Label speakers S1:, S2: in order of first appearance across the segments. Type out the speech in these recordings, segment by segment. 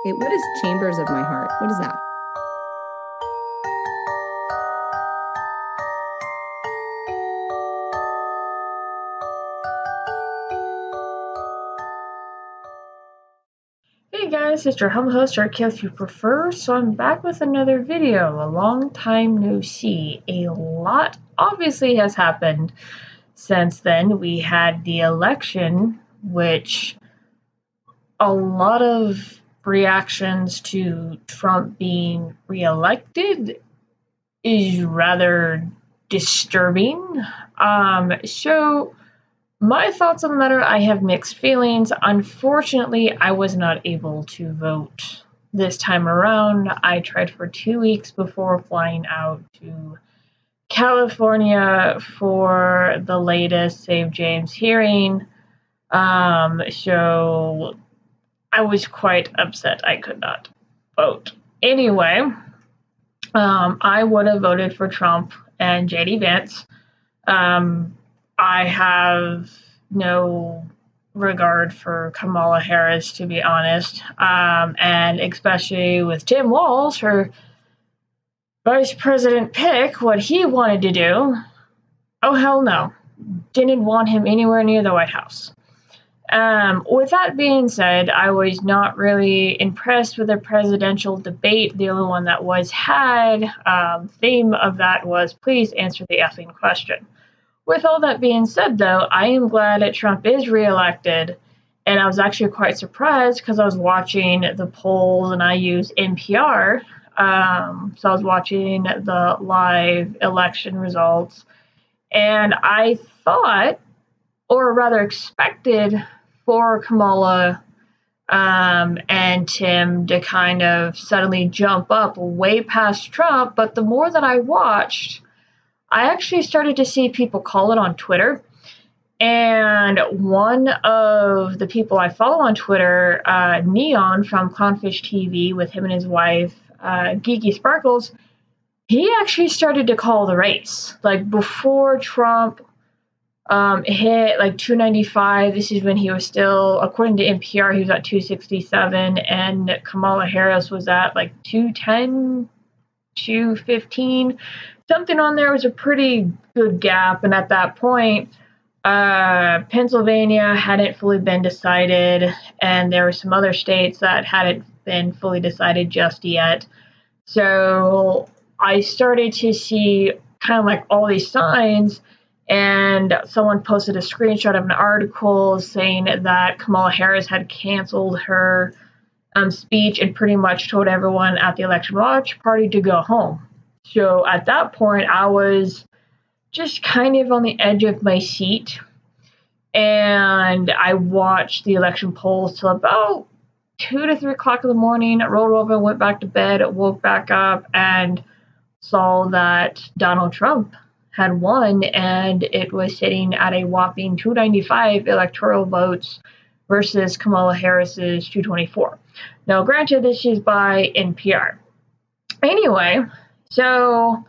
S1: Okay, what is Chambers of My Heart? What is that?
S2: Hey guys, it's your humble host, Arkia if you prefer. So I'm back with another video. A long time no see. A lot obviously has happened since then. We had the election, which a lot of reactions to Trump being reelected is rather disturbing. So my thoughts on the matter, I have mixed feelings. Unfortunately, I was not able to vote this time around. I tried for 2 weeks before flying out to California for the latest Save James hearing. So I was quite upset I could not vote. Anyway, I would have voted for Trump and JD Vance. I have no regard for Kamala Harris, to be honest, and especially with Tim Walz, her vice president pick, what he wanted to do. Oh, hell no. Didn't want him anywhere near the White House. With that being said, I was not really impressed with the presidential debate. The only one that was had, theme of that was please answer the effing question. With all that being said, though, I am glad that Trump is reelected, and I was actually quite surprised because I was watching the polls and I use NPR. So I was watching the live election results, and I thought, or rather expected, for Kamala and Tim to kind of suddenly jump up way past Trump. But the more that I watched, I actually started to see people call it on Twitter. And one of the people I follow on Twitter, Neon from Clownfish TV, with him and his wife, Geeky Sparkles, he actually started to call the race. Like before Trump hit like 295, this is when he was still, according to NPR, he was at 267, and Kamala Harris was at like 210, 215. Something on there was a pretty good gap, and at that point, Pennsylvania hadn't fully been decided, and there were some other states that hadn't been fully decided just yet. So I started to see kind of like all these signs, and someone posted a screenshot of an article saying that Kamala Harris had canceled her speech and pretty much told everyone at the election watch party to go home. So at that point, I was just kind of on the edge of my seat, and I watched the election polls till about 2 to 3 o'clock in the morning. I rolled over, went back to bed, woke back up, and saw that Donald Trump had won, and it was sitting at a whopping 295 electoral votes versus Kamala Harris's 224. Now, granted, this is by NPR. Anyway, so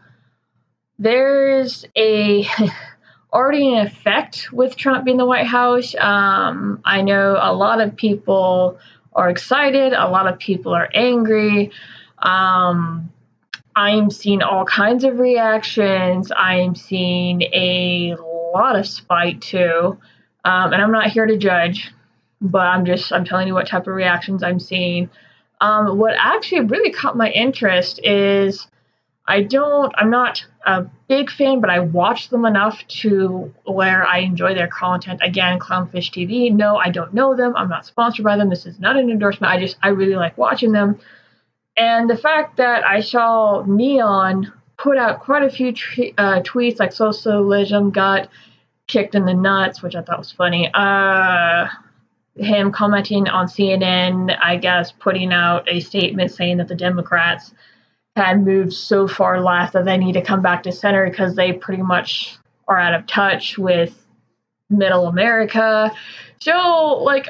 S2: there's already an effect with Trump being in the White House. I know a lot of people are excited. A lot of people are angry. I'm seeing all kinds of reactions. I'm seeing a lot of spite too. And I'm not here to judge, but I'm telling you what type of reactions I'm seeing. What actually really caught my interest is I'm not a big fan, but I watch them enough to where I enjoy their content. Again, Clownfish TV. No, I don't know them. I'm not sponsored by them. This is not an endorsement. I really like watching them. And the fact that I saw Neon put out quite a few tweets, like socialism got kicked in the nuts, which I thought was funny. Him commenting on CNN, I guess, putting out a statement saying that the Democrats had moved so far left that they need to come back to center because they pretty much are out of touch with middle America. So, like,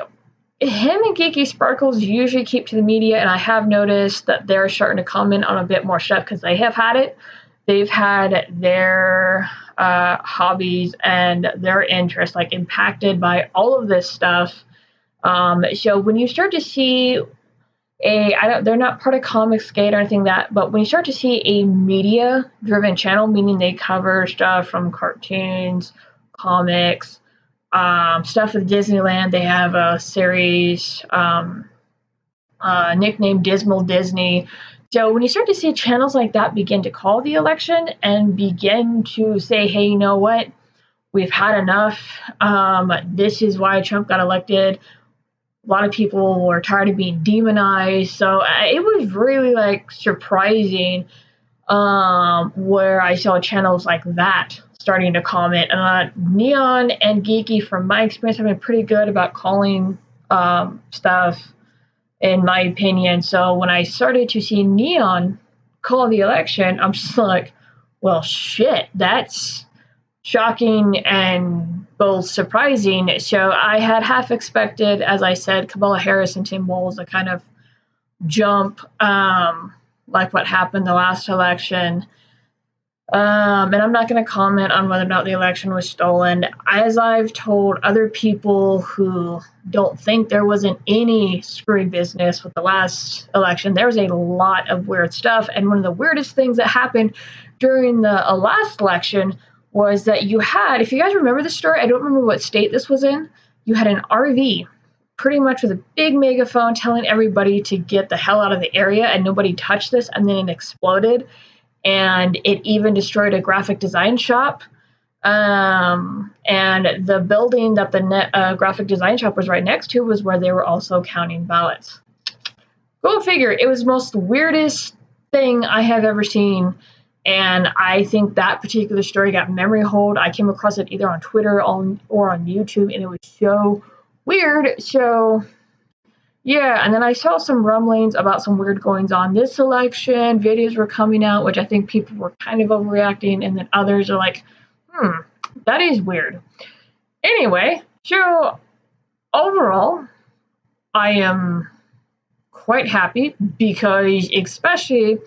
S2: him and Geeky Sparkles usually keep to the media, and I have noticed that they're starting to comment on a bit more stuff because they have had it. They've had their hobbies and their interests like impacted by all of this stuff. So when you start to see they're not part of Comicsgate or anything that, but when you start to see a media driven channel, meaning they cover stuff from cartoons, comics, stuff with Disneyland, they have a series nicknamed Dismal Disney. So when you start to see channels like that begin to call the election and begin to say, hey, you know what? We've had enough. This is why Trump got elected. A lot of people were tired of being demonized. So it was really like surprising where I saw channels like that starting to comment. Neon and Geeky, from my experience, have been pretty good about calling stuff, in my opinion. So when I started to see Neon call the election, I'm just like, well, shit, that's shocking and both surprising. So I had half expected, as I said, Kamala Harris and Tim Walz to kind of jump, like what happened the last election. And I'm not going to comment on whether or not the election was stolen. As I've told other people who don't think there wasn't any screwy business with the last election, there was a lot of weird stuff. And one of the weirdest things that happened during the last election was that you had, if you guys remember the story, I don't remember what state this was in, you had an RV pretty much with a big megaphone telling everybody to get the hell out of the area and nobody touched this, and then it exploded. And it even destroyed a graphic design shop. And the building that the graphic design shop was right next to was where they were also counting ballots. Go figure. It was the most weirdest thing I have ever seen. And I think that particular story got memory hold. I came across it either on Twitter or on YouTube, and it was so weird. So yeah, and then I saw some rumblings about some weird goings on this election. Videos were coming out, which I think people were kind of overreacting, and then others are like, that is weird. Anyway, so overall, I am quite happy because, especially,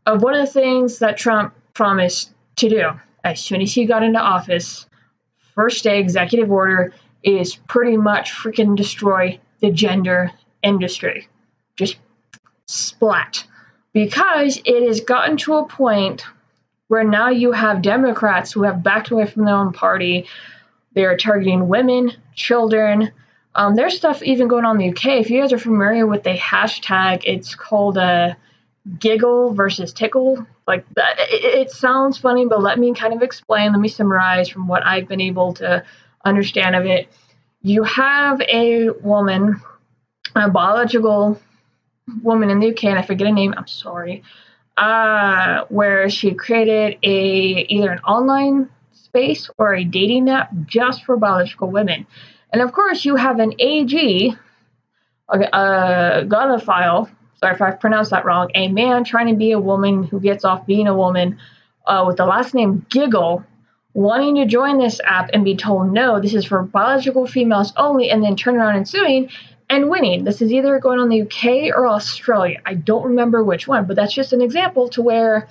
S2: of one of the things that Trump promised to do as soon as he got into office, first day executive order is pretty much freaking destroy the gender industry. Just splat. Because it has gotten to a point where now you have Democrats who have backed away from their own party. They are targeting women, children. There's stuff even going on in the UK. If you guys are familiar with the hashtag, it's called giggle versus tickle. Like that, it sounds funny, but let me kind of explain. Let me summarize from what I've been able to understand of it. You have a woman, a biological woman in the UK, and I forget her name, I'm sorry, where she created either an online space or a dating app just for biological women. And of course, you have an AG, a gonophile, sorry if I pronounced that wrong, a man trying to be a woman who gets off being a woman with the last name Giggle, wanting to join this app and be told, no, this is for biological females only, and then turn around and suing and winning. This is either going on the UK or Australia. I don't remember which one, but that's just an example to where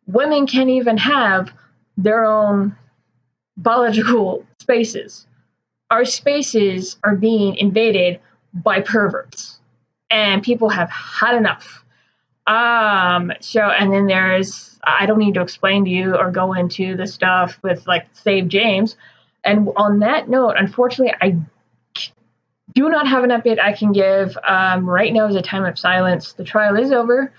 S2: women can't even have their own biological spaces. Our spaces are being invaded by perverts, and people have had enough. And then there's, I don't need to explain to you or go into the stuff with like Save James. And on that note, unfortunately, I do not have an update I can give. Right now is a time of silence. The trial is over.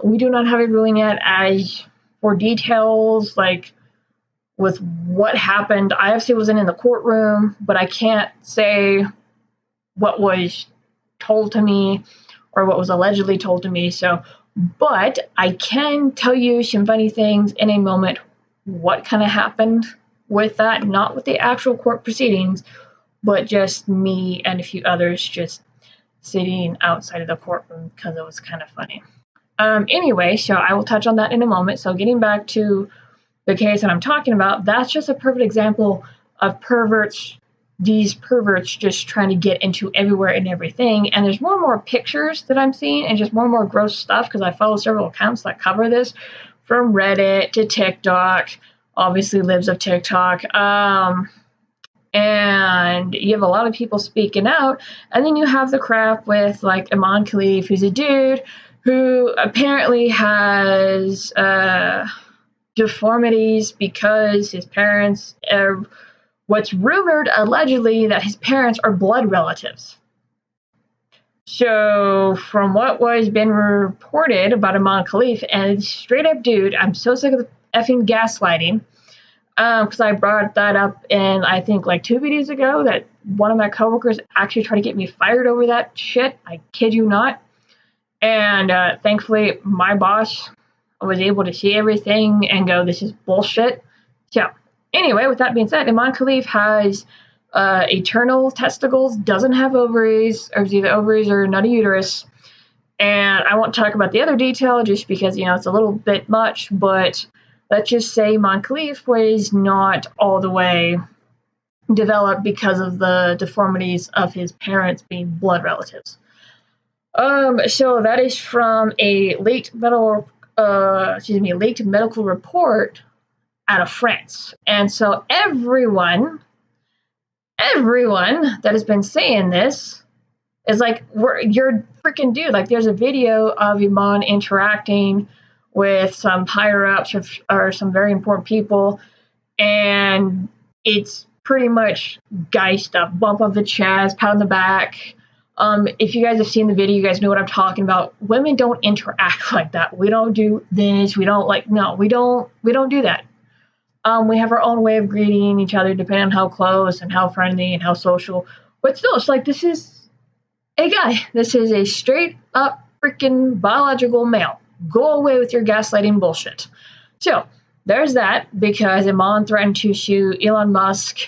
S2: We do not have a ruling yet. As for details, like with what happened, I obviously wasn't in the courtroom, but I can't say what was told to me or what was allegedly told to me. So, but I can tell you some funny things in a moment. What kind of happened with that? Not with the actual court proceedings, but just me and a few others just sitting outside of the courtroom because it was kind of funny. Anyway, so I will touch on that in a moment. So getting back to the case that I'm talking about, that's just a perfect example of these perverts just trying to get into everywhere and everything. And there's more and more pictures that I'm seeing and just more and more gross stuff because I follow several accounts that cover this, from Reddit to TikTok, obviously libs of TikTok. and you have a lot of people speaking out, and then you have the crap with like Iman Khalif, who's a dude who apparently has deformities because his parents are, what's rumored allegedly that his parents are blood relatives. So from what was been reported about Iman Khalif, and straight up dude, I'm so sick of the effing gaslighting, because I brought that up in, I think, like 2 videos ago, that one of my coworkers actually tried to get me fired over that shit. I kid you not. And thankfully, my boss was able to see everything and go, this is bullshit. So anyway, with that being said, Iman Khalif has eternal testicles, doesn't have ovaries, or either ovaries or not a uterus. And I won't talk about the other detail just because, it's a little bit much, but let's just say Iman Khalif was not all the way developed because of the deformities of his parents being blood relatives. So that is from a leaked medical report out of France. And so everyone that has been saying this is like, you're freaking dude. Like, there's a video of Iman interacting with some higher ups or some very important people, and it's pretty much guy stuff: bump on the chest, pat on the back. If you guys have seen the video, you guys know what I'm talking about. Women don't interact like that. We don't do this. We don't we don't do that. We have our own way of greeting each other, depending on how close and how friendly and how social. But still, it's like, this is a guy. This is a straight up freaking biological male. Go away with your gaslighting bullshit. So there's that, because Iman threatened to sue Elon Musk,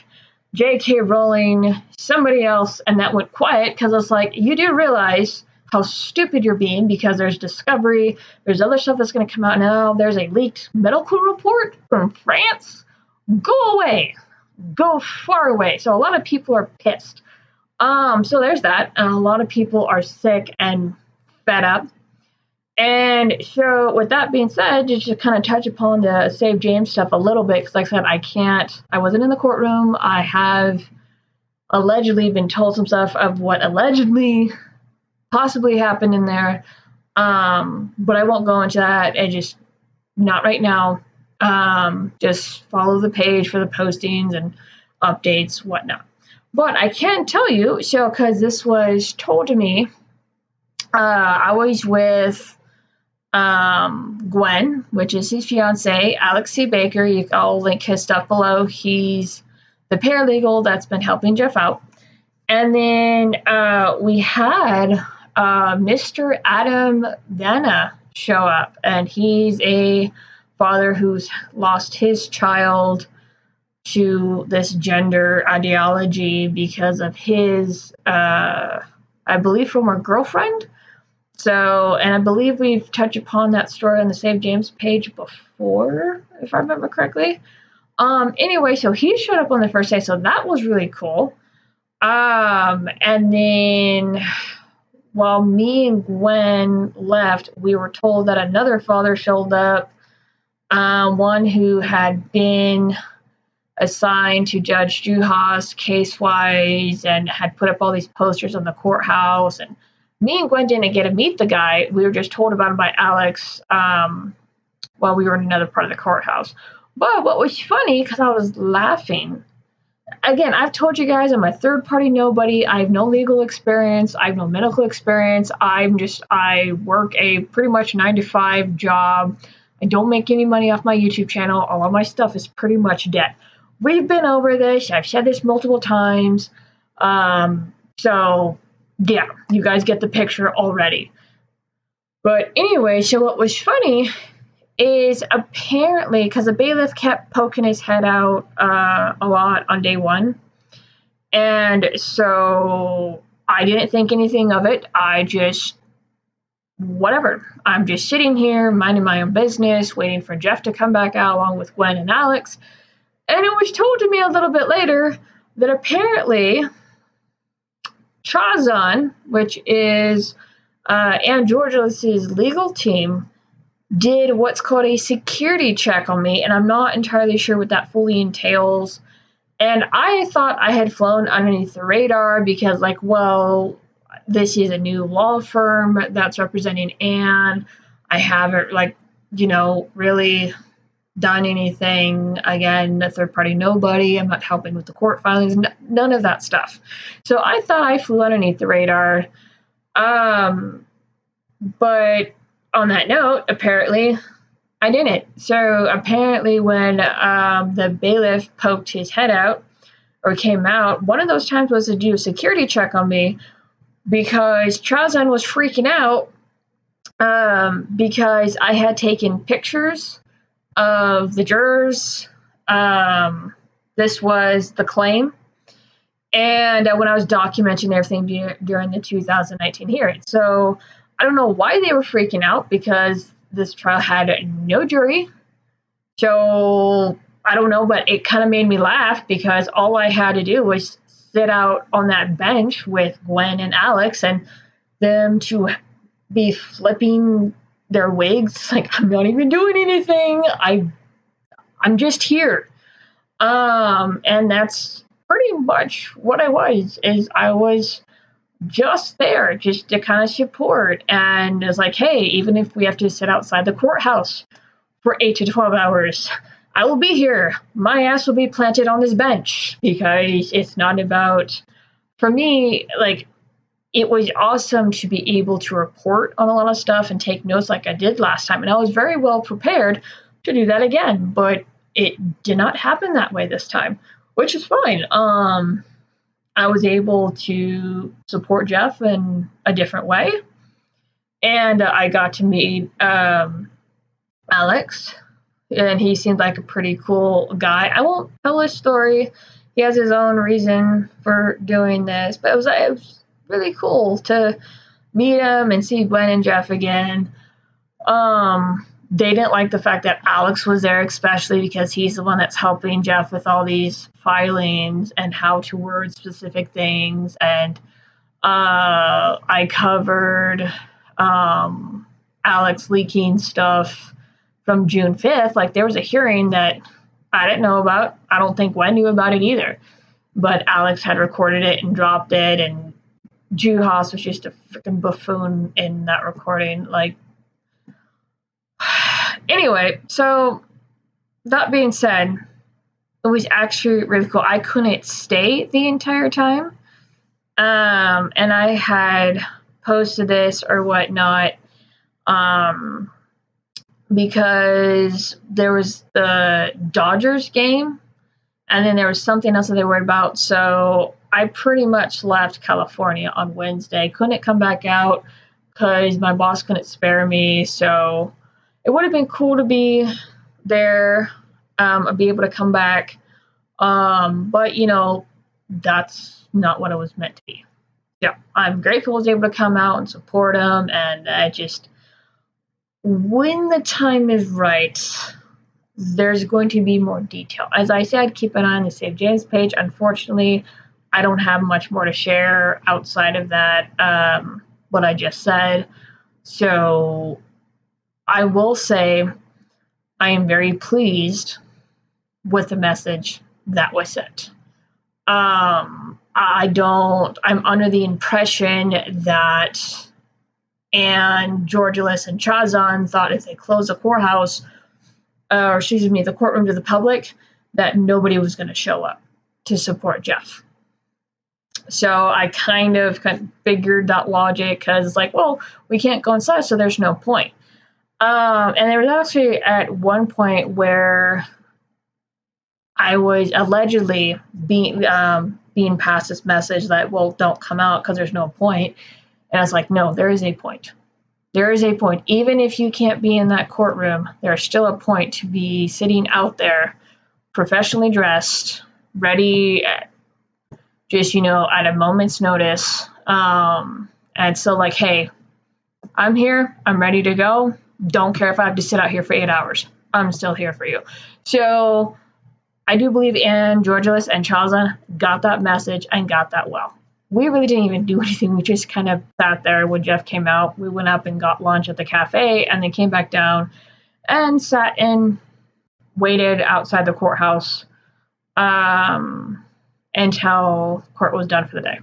S2: J.K. Rowling, somebody else, and that went quiet, because it's like, you do realize how stupid you're being, because there's Discovery, there's other stuff that's going to come out now, there's a leaked medical report from France. Go away. Go far away. So a lot of people are pissed. So there's that. And a lot of people are sick and fed up. And so with that being said, just to kind of touch upon the Save James stuff a little bit, because like I said, I wasn't in the courtroom. I have allegedly been told some stuff of what allegedly possibly happened in there. But I won't go into that. And just not right now. Just follow the page for the postings and updates, whatnot. But I can tell you, so because this was told to me, I was with Gwen, which is his fiance, Alex C. Baker. I'll link his stuff below. He's the paralegal that's been helping Jeff out. And then we had Mr. Adam Vanna show up, and he's a father who's lost his child to this gender ideology because of his, I believe, former girlfriend. So, and I believe we've touched upon that story on the Save James page before, if I remember correctly. Anyway, so he showed up on the first day, so that was really cool. And then while me and Gwen left, we were told that another father showed up, one who had been assigned to Judge Juhas case-wise and had put up all these posters on the courthouse. And me and Gwen didn't get to meet the guy. We were just told about him by Alex while we were in another part of the courthouse. But what was funny, because I was laughing, again, I've told you guys I'm a third-party nobody. I have no legal experience. I have no medical experience. I work a pretty much 9-to-5 job. I don't make any money off my YouTube channel. All of my stuff is pretty much dead. We've been over this. I've said this multiple times. So, yeah, you guys get the picture already. But anyway, so what was funny is apparently, because the bailiff kept poking his head out a lot on day one, and so I didn't think anything of it. I just, whatever. I'm just sitting here, minding my own business, waiting for Jeff to come back out along with Gwen and Alex. And it was told to me a little bit later that apparently Chazan, which is Ann George's legal team, did what's called a security check on me, and I'm not entirely sure what that fully entails. And I thought I had flown underneath the radar because, like, well, this is a new law firm that's representing Anne. I haven't, like, really done anything. Again, a third party nobody. I'm not helping with the court filings, none of that stuff. So I thought I flew underneath the radar. But on that note, apparently I didn't. So apparently when the bailiff poked his head out or came out, one of those times was to do a security check on me because Chazan was freaking out because I had taken pictures of the jurors. This was the claim. And when I was documenting everything during the 2019 hearing. So I don't know why they were freaking out because this trial had no jury. So I don't know, but it kind of made me laugh because all I had to do was sit out on that bench with Gwen and Alex and them to be flipping their wigs. Like, I'm not even doing anything. I'm just here. And that's pretty much what I was just there just to kind of support. And it's like, hey, even if we have to sit outside the courthouse for 8 to 12 hours, I will be here. My ass will be planted on this bench because it's not about, for me, like, it was awesome to be able to report on a lot of stuff and take notes like I did last time. And I was very well prepared to do that again, but it did not happen that way this time, which is fine. I was able to support Jeff in a different way. And I got to meet Alex, and he seemed like a pretty cool guy. I won't tell his story. He has his own reason for doing this, but it was really cool to meet him and see Gwen and Jeff again. They didn't like the fact that Alex was there, especially because he's the one that's helping Jeff with all these filings and how to word specific things. And I covered Alex leaking stuff from June 5th. Like, there was a hearing that I didn't know about. I don't think Gwen knew about it either. But Alex had recorded it and dropped it, and Juhas was just a freaking buffoon in that recording. Like, anyway, so that being said, it was actually really cool. I couldn't stay the entire time. And I had posted this or whatnot because there was the Dodgers game and then there was something else that they were worried about. So I pretty much left California on Wednesday. Couldn't come back out because my boss couldn't spare me. So it would have been cool to be there, be able to come back. But, that's not what it was meant to be. Yeah, I'm grateful I was able to come out and support him. And I just, when the time is right, there's going to be more detail. As I said, keep an eye on the Save James page. Unfortunately, I don't have much more to share outside of that, what I just said. So I will say I am very pleased with the message that was sent. I'm under the impression that Anne, Georgelas, and Chazan thought if they closed the courthouse, the courtroom to the public, that nobody was going to show up to support Jeff. So I kind of figured that logic because it's like, well, we can't go inside, so there's no point. And there was actually at one point where I was allegedly being passed this message that, well, don't come out because there's no point. And I was like, no, there is a point. There is a point. Even if you can't be in that courtroom, there's still a point to be sitting out there, professionally dressed, ready, just, at a moment's notice. And so, like, hey, I'm here. I'm ready to go. Don't care if I have to sit out here for 8 hours. I'm still here for you. So I do believe Anne, Georgelas, and Chazan got that message and got that well. We really didn't even do anything. We just kind of sat there when Jeff came out. We went up and got lunch at the cafe and then came back down and sat and waited outside the courthouse until court was done for the day.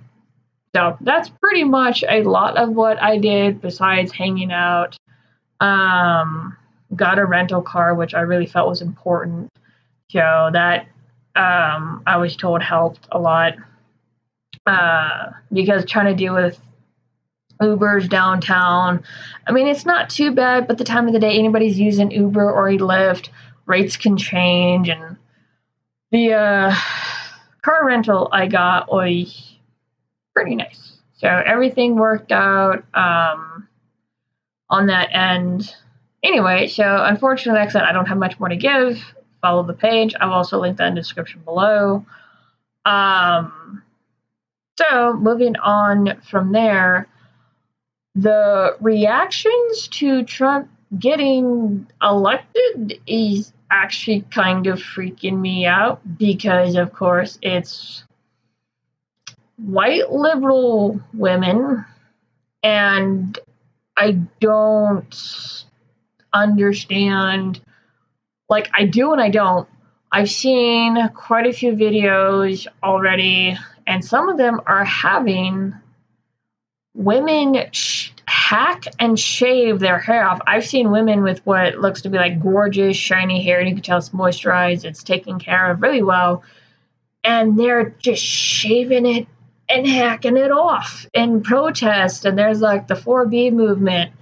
S2: So that's pretty much a lot of what I did besides hanging out. Got a rental car, which I really felt was important. So that I was told helped a lot because trying to deal with Ubers downtown. I mean, it's not too bad, but the time of the day anybody's using Uber or Lyft, rates can change, and the car rental I got was pretty nice. So everything worked out on that end. Anyway, so unfortunately, like I said, I don't have much more to give. Follow the page. I've also linked that in the description below. So moving on from there, the reactions to Trump getting elected is actually kind of freaking me out because, of course, it's white liberal women, and I don't understand. Like, I do and I don't. I've seen quite a few videos already, and some of them are having women hack and shave their hair off. I've seen women with what looks to be like gorgeous, shiny hair, and you can tell it's moisturized, it's taken care of really well, and they're just shaving it and hacking it off in protest. And there's like the 4B movement.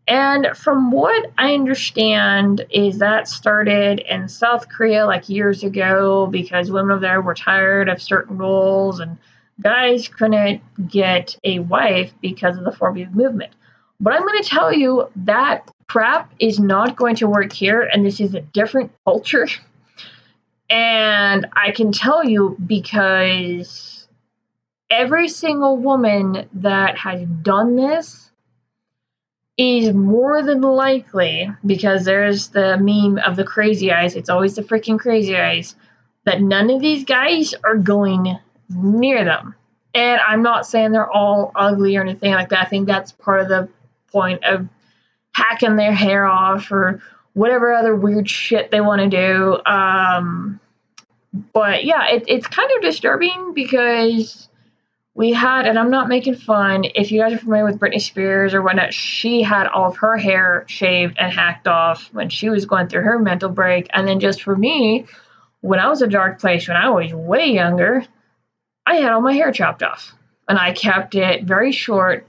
S2: And from what I understand is that started in South Korea like years ago because women over there were tired of certain roles and guys couldn't get a wife because of the 4B movement. But I'm going to tell you that crap is not going to work here, and this is a different culture. And I can tell you because every single woman that has done this is more than likely, because there's the meme of the crazy eyes, it's always the freaking crazy eyes, that none of these guys are going near them. And I'm not saying they're all ugly or anything like that. I think that's part of the point of hacking their hair off or whatever other weird shit they want to do. But yeah, it's kind of disturbing because we had, and I'm not making fun, if you guys are familiar with Britney Spears or whatnot, she had all of her hair shaved and hacked off when she was going through her mental break. And then just for me, when I was a dark place, when I was way younger, I had all my hair chopped off. And I kept it very short.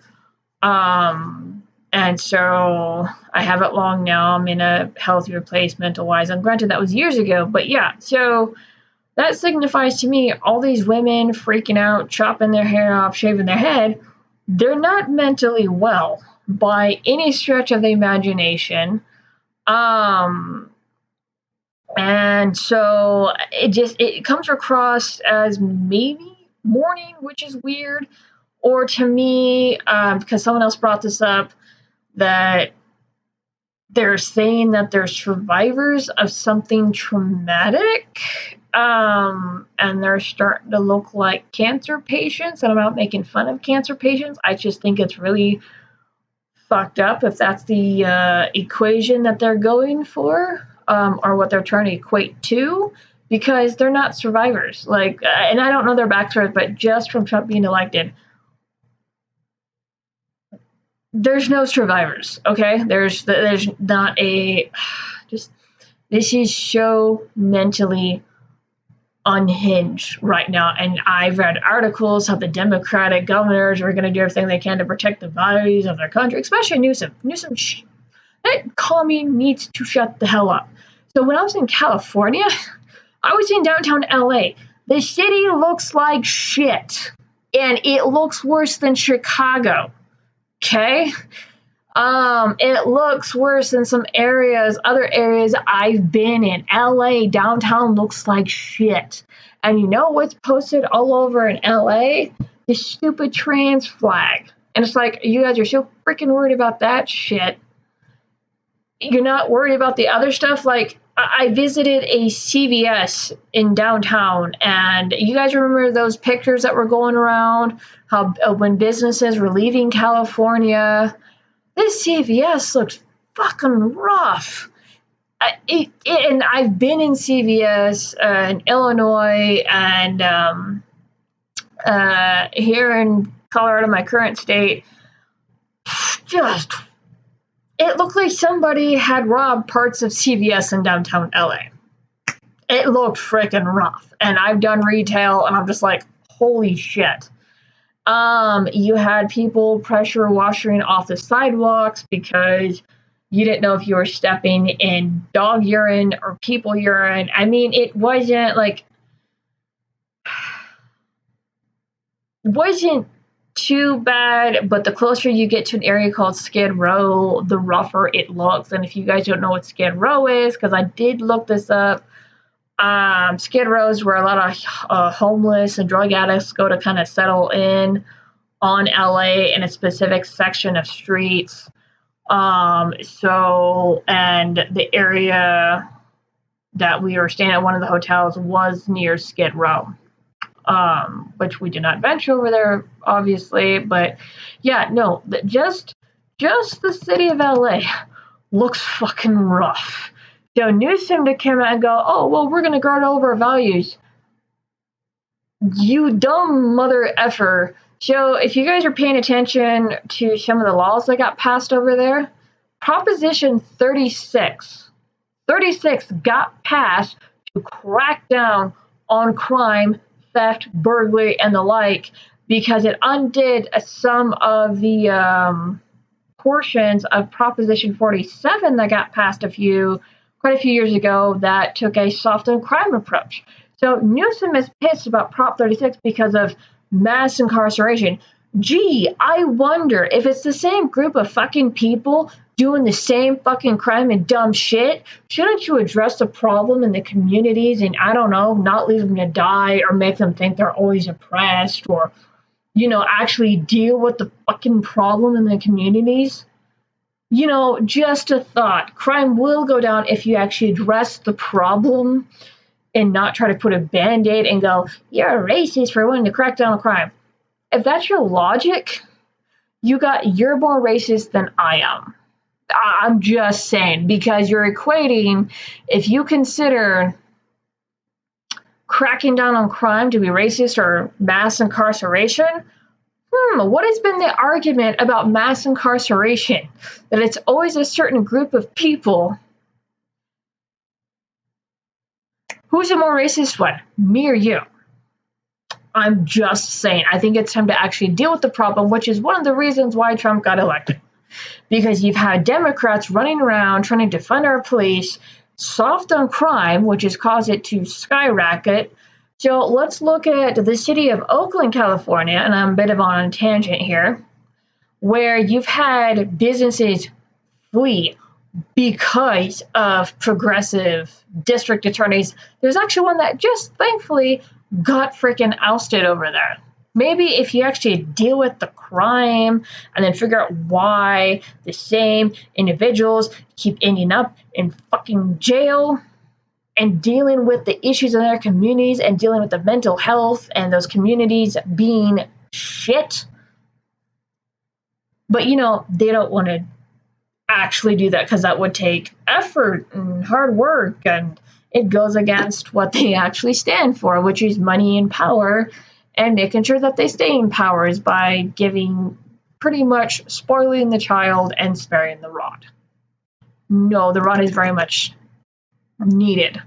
S2: And so I have it long now. I'm in a healthier place mental-wise. And granted, that was years ago. But yeah, so that signifies to me all these women freaking out, chopping their hair off, shaving their head, they're not mentally well by any stretch of the imagination. And so it comes across as maybe mourning, which is weird, or to me, because someone else brought this up, that they're saying that they're survivors of something traumatic, and they're starting to look like cancer patients. And I'm not making fun of cancer patients. I just think it's really fucked up if that's the equation that they're going for, or what they're trying to equate to, because they're not survivors. Like, and I don't know their backstories, but just from Trump being elected, there's no survivors. Okay, there's not a just. This is so mentally unhinged right now. And I've read articles how the Democratic governors are going to do everything they can to protect the values of their country, especially Newsom. Newsom, that commie needs to shut the hell up. So when I was in California, I was in downtown LA. The city looks like shit, and it looks worse than Chicago. Okay? It looks worse than some areas, other areas I've been in. LA, downtown looks like shit. And you know what's posted all over in LA? The stupid trans flag. And it's like, you guys are so freaking worried about that shit. You're not worried about the other stuff. Like, I visited a CVS in downtown, and you guys remember those pictures that were going around? How when businesses were leaving California, this CVS looked fucking rough. And I've been in CVS in Illinois and here in Colorado, my current state. Just, it looked like somebody had robbed parts of CVS in downtown LA. It looked freaking rough. And I've done retail, and I'm just like, holy shit. You had people pressure washing off the sidewalks because you didn't know if you were stepping in dog urine or people urine. I mean, it wasn't too bad, but the closer you get to an area called Skid Row, the rougher it looks. And if you guys don't know what Skid Row is, because I did look this up, Skid Row is where a lot of homeless and drug addicts go to kind of settle in on LA in a specific section of streets. And the area that we were staying at, one of the hotels, was near Skid Row, which we did not venture over there, obviously. But yeah, no, just the city of LA looks fucking rough. So Newsom to come out and go, oh, well, we're going to guard all of our values. You dumb mother effer. So if you guys are paying attention to some of the laws that got passed over there, Proposition 36 got passed to crack down on crime, theft, burglary, and the like, because it undid some of the portions of Proposition 47 that got passed quite a few years ago that took a soft on crime approach. So Newsom is pissed about Prop 36 because of mass incarceration. Gee, I wonder if it's the same group of fucking people doing the same fucking crime and dumb shit. Shouldn't you address the problem in the communities and, I don't know, not leave them to die or make them think they're always oppressed, or, actually deal with the fucking problem in the communities? Just a thought. Crime will go down if you actually address the problem and not try to put a Band-Aid and go, you're a racist for wanting to crack down on crime. If that's your logic, you're more racist than I am. I'm just saying, because you're equating, if you consider cracking down on crime to be racist or mass incarceration, what has been the argument about mass incarceration? That it's always a certain group of people. Who's the more racist one? Me or you? I'm just saying. I think it's time to actually deal with the problem, which is one of the reasons why Trump got elected. Because you've had Democrats running around trying to defund our police, soft on crime, which has caused it to skyrocket. So let's look at the city of Oakland, California, and I'm a bit of on a tangent here, where you've had businesses flee because of progressive district attorneys. There's actually one that just thankfully got freaking ousted over there. Maybe if you actually deal with the crime and then figure out why the same individuals keep ending up in fucking jail, and dealing with the issues in their communities and dealing with the mental health and those communities being shit. But, they don't want to actually do that because that would take effort and hard work, and it goes against what they actually stand for, which is money and power, and making sure that they stay in power is by giving, pretty much spoiling the child and sparing the rod. No, the rod is very much needed.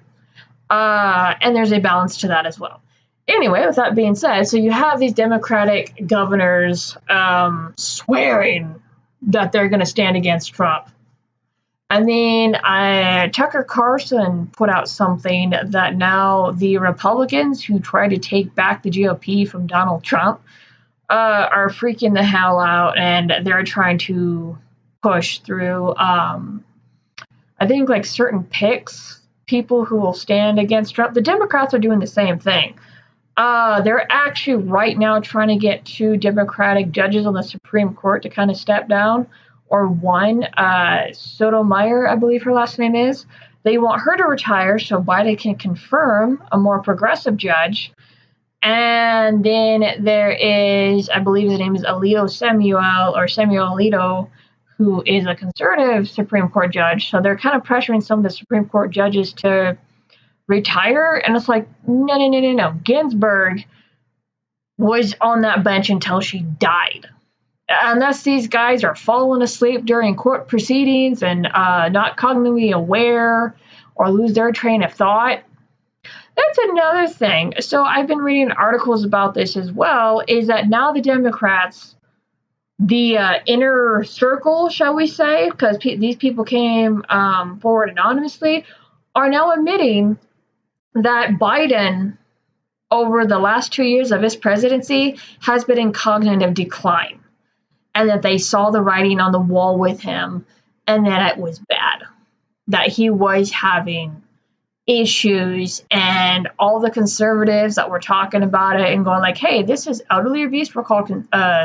S2: And there's a balance to that as well. Anyway, with that being said, so you have these Democratic governors swearing that they're going to stand against Trump. And then Tucker Carlson put out something that now the Republicans who try to take back the GOP from Donald Trump are freaking the hell out, and they're trying to push through, I think, like certain picks, people who will stand against Trump. The Democrats are doing the same thing. They're actually right now trying to get 2 Democratic judges on the Supreme Court to kind of step down, or one, Sotomayor, I believe her last name is. They want her to retire so Biden can confirm a more progressive judge. And then there is, I believe his name is Alito Samuel, or Samuel Alito, who is a conservative Supreme Court judge. So they're kind of pressuring some of the Supreme Court judges to retire. And it's like, no. Ginsburg was on that bench until she died. Unless these guys are falling asleep during court proceedings and not cognitively aware or lose their train of thought. That's another thing. So I've been reading articles about this as well, is that now the Democrats, the inner circle, shall we say, because these people came forward anonymously, are now admitting that Biden, over the last 2 years of his presidency, has been in cognitive decline. And that they saw the writing on the wall with him and that it was bad, that he was having issues, and all the conservatives that were talking about it and going like, hey, this is utterly abuse, were called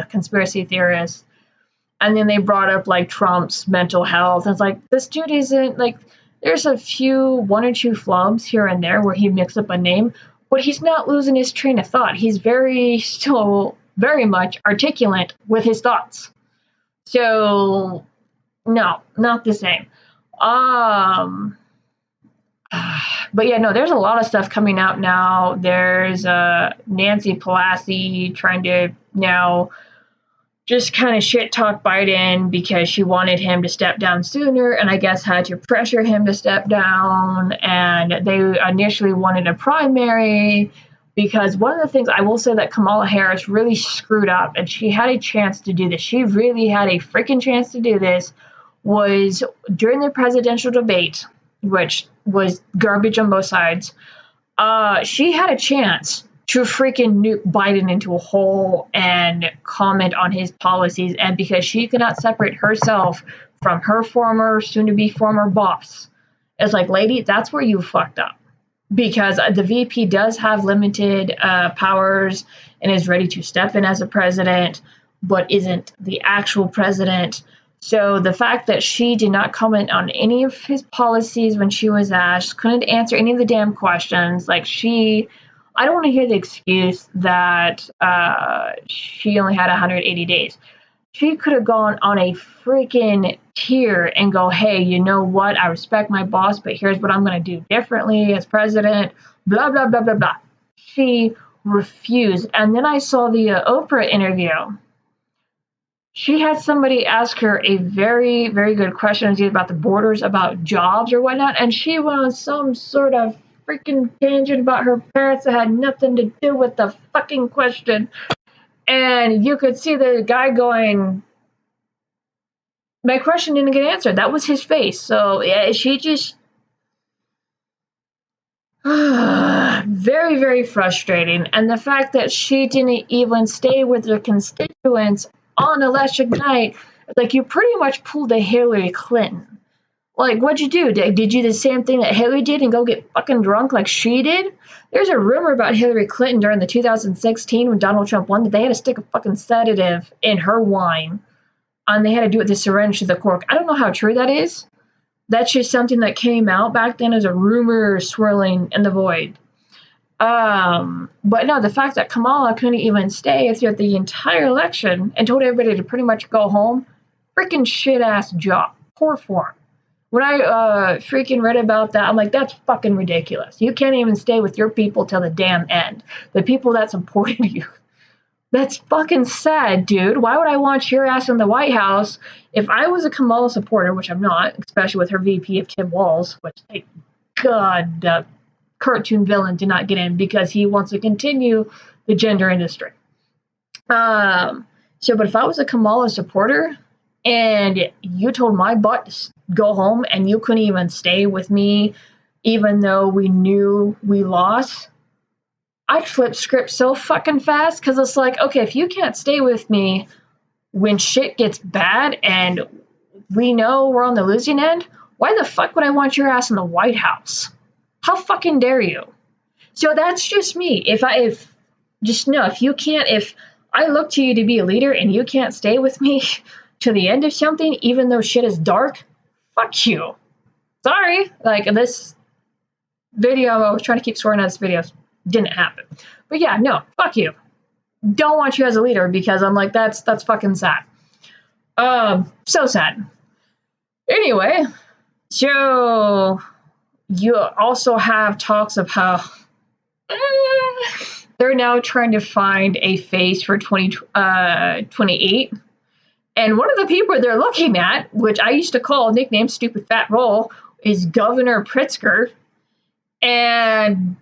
S2: conspiracy theorists. And then they brought up like Trump's mental health. And it's like, this dude isn't like, there's one or two flubs here and there where he mixed up a name, but he's not losing his train of thought. He's still very much articulate with his thoughts. So, no, not the same. But yeah, no, there's a lot of stuff coming out now. There's Nancy Pelosi trying to now just kind of shit talk Biden because she wanted him to step down sooner, and I guess had to pressure him to step down. And they initially wanted a primary, because one of the things I will say that Kamala Harris really screwed up, and she had a chance to do this. She really had a freaking chance to do this, was during the presidential debate, which was garbage on both sides. She had a chance to freaking nuke Biden into a hole and comment on his policies. And because she could not separate herself from her soon-to-be former boss, it's like, lady, that's where you fucked up. Because the VP does have limited powers and is ready to step in as a president, but isn't the actual president. So the fact that she did not comment on any of his policies when she was asked, couldn't answer any of the damn questions, like I don't want to hear the excuse that she only had 180 days. She could have gone on a freaking tear and go, hey, you know what? I respect my boss, but here's what I'm going to do differently as president, blah, blah, blah, blah, blah. She refused. And then I saw the Oprah interview. She had somebody ask her a very, very good question about the borders, about jobs or whatnot, and she went on some sort of freaking tangent about her parents that had nothing to do with the fucking question. And you could see the guy going, my question didn't get answered. That was his face. So yeah, she just very, very frustrating. And the fact that she didn't even stay with her constituents on election night, like, you pretty much pulled a Hillary Clinton. Like, what'd you do? Did you do the same thing that Hillary did and go get fucking drunk like she did? There's a rumor about Hillary Clinton during the 2016 when Donald Trump won that they had to stick a fucking sedative in her wine, and they had to do it with a syringe to the cork. I don't know how true that is. That's just something that came out back then as a rumor swirling in the void. But no, the fact that Kamala couldn't even stay throughout the entire election and told everybody to pretty much go home, freaking shit-ass job. Poor form. When I freaking read about that, I'm like, that's fucking ridiculous. You can't even stay with your people till the damn end. The people that supported you. That's fucking sad, dude. Why would I want your ass in the White House? If I was a Kamala supporter, which I'm not, especially with her VP of Tim Walz, which, thank God, the cartoon villain did not get in because he wants to continue the gender industry. But if I was a Kamala supporter and you told my butt to go home and you couldn't even stay with me, even though we knew we lost, I'd flip script so fucking fast, because it's like, okay, if you can't stay with me when shit gets bad and we know we're on the losing end, why the fuck would I want your ass in the White House? How fucking dare you? So that's just me. If I look to you to be a leader and you can't stay with me to the end of something, even though shit is dark, fuck you. Sorry. Like, this video, I was trying to keep swearing on this video, didn't happen. But yeah, no, fuck you. Don't want you as a leader, because I'm like, that's fucking sad. So sad. Anyway, so you also have talks of how they're now trying to find a face for 2028. And one of the people they're looking at, which I used to call nickname Stupid Fat Roll, is Governor Pritzker. And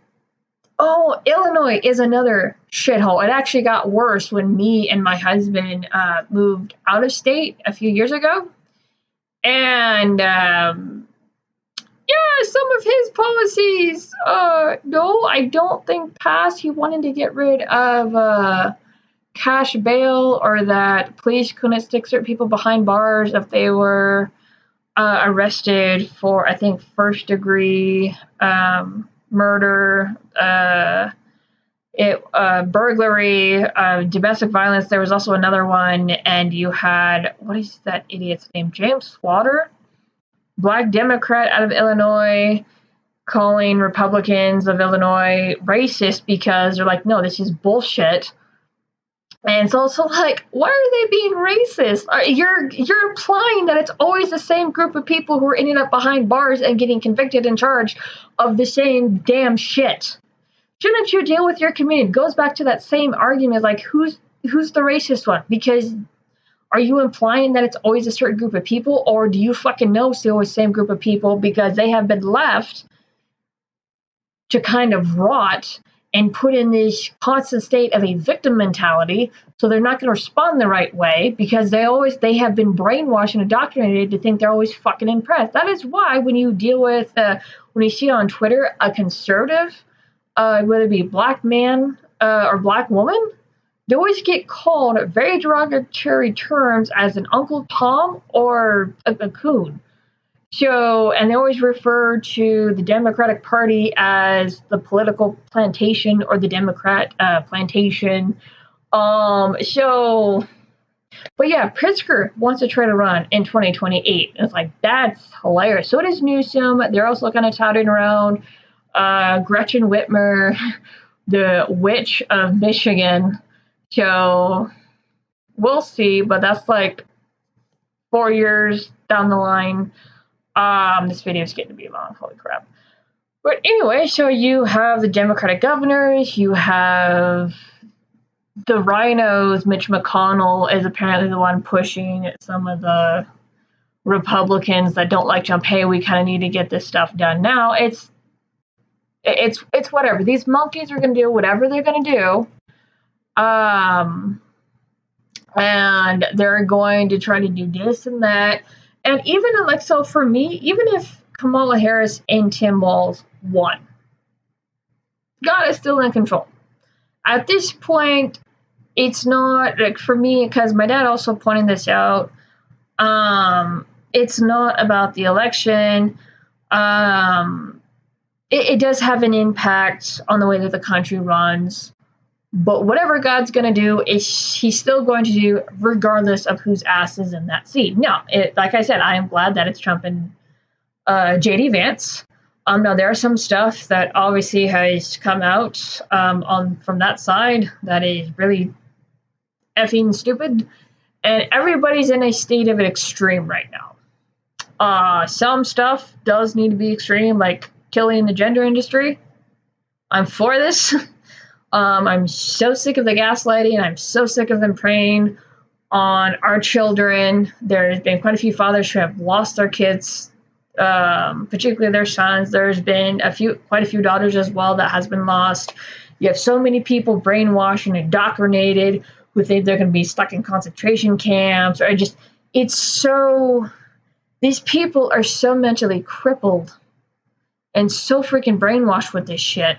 S2: Illinois is another shithole. It actually got worse when me and my husband moved out of state a few years ago. And some of his policies, no, I don't think passed. He wanted to get rid of cash bail, or that police couldn't stick certain people behind bars if they were arrested for, I think, first degree murder, burglary, domestic violence. There was also another one, and you had, what is that idiot's name? James Slaughter, Black Democrat out of Illinois, calling Republicans of Illinois racist because they're like, no, this is bullshit. And it's also like, why are they being racist? You're implying that it's always the same group of people who are ending up behind bars and getting convicted and charged of the same damn shit. Shouldn't you deal with your community? It goes back to that same argument, like who's the racist one? Because are you implying that it's always a certain group of people, or do you fucking know it's always the same group of people because they have been left to kind of rot and put in this constant state of a victim mentality, so they're not going to respond the right way because they have been brainwashed and indoctrinated to think they're always fucking impressed. That is why when you deal with, when you see on Twitter a conservative, whether it be black man or black woman, they always get called very derogatory terms as an Uncle Tom or a coon. So, and they always refer to the Democratic Party as the political plantation or the Democrat plantation. But yeah, Pritzker wants to try to run in 2028. It's like, that's hilarious. So does Newsom. They're also kind of touting around Gretchen Whitmer, the witch of Michigan. So we'll see, but that's like 4 years down the line. This video is getting to be long. Holy crap. But anyway, so you have the Democratic governors, you have the rhinos. Mitch McConnell is apparently the one pushing some of the Republicans that don't like Trump. Hey, we kind of need to get this stuff done now. It's whatever. These monkeys are going to do whatever they're going to do. And they're going to try to do this and that. And even like, so for me, even if Kamala Harris and Tim Walz won, God is still in control. At this point, it's not like, for me, because my dad also pointed this out, it's not about the election. It does have an impact on the way that the country runs. But whatever God's going to do, he's still going to do regardless of whose ass is in that seat. No, like I said, I am glad that it's Trump and J.D. Vance. Now, there are some stuff that obviously has come out from that side that is really effing stupid. And everybody's in a state of an extreme right now. Some stuff does need to be extreme, like killing the gender industry. I'm for this. I'm so sick of the gaslighting, and I'm so sick of them preying on our children. There's been quite a few fathers who have lost their kids, particularly their sons. There's been quite a few daughters as well that has been lost. You have so many people brainwashed and indoctrinated who think they're going to be stuck in concentration camps, or these people are so mentally crippled and so freaking brainwashed with this shit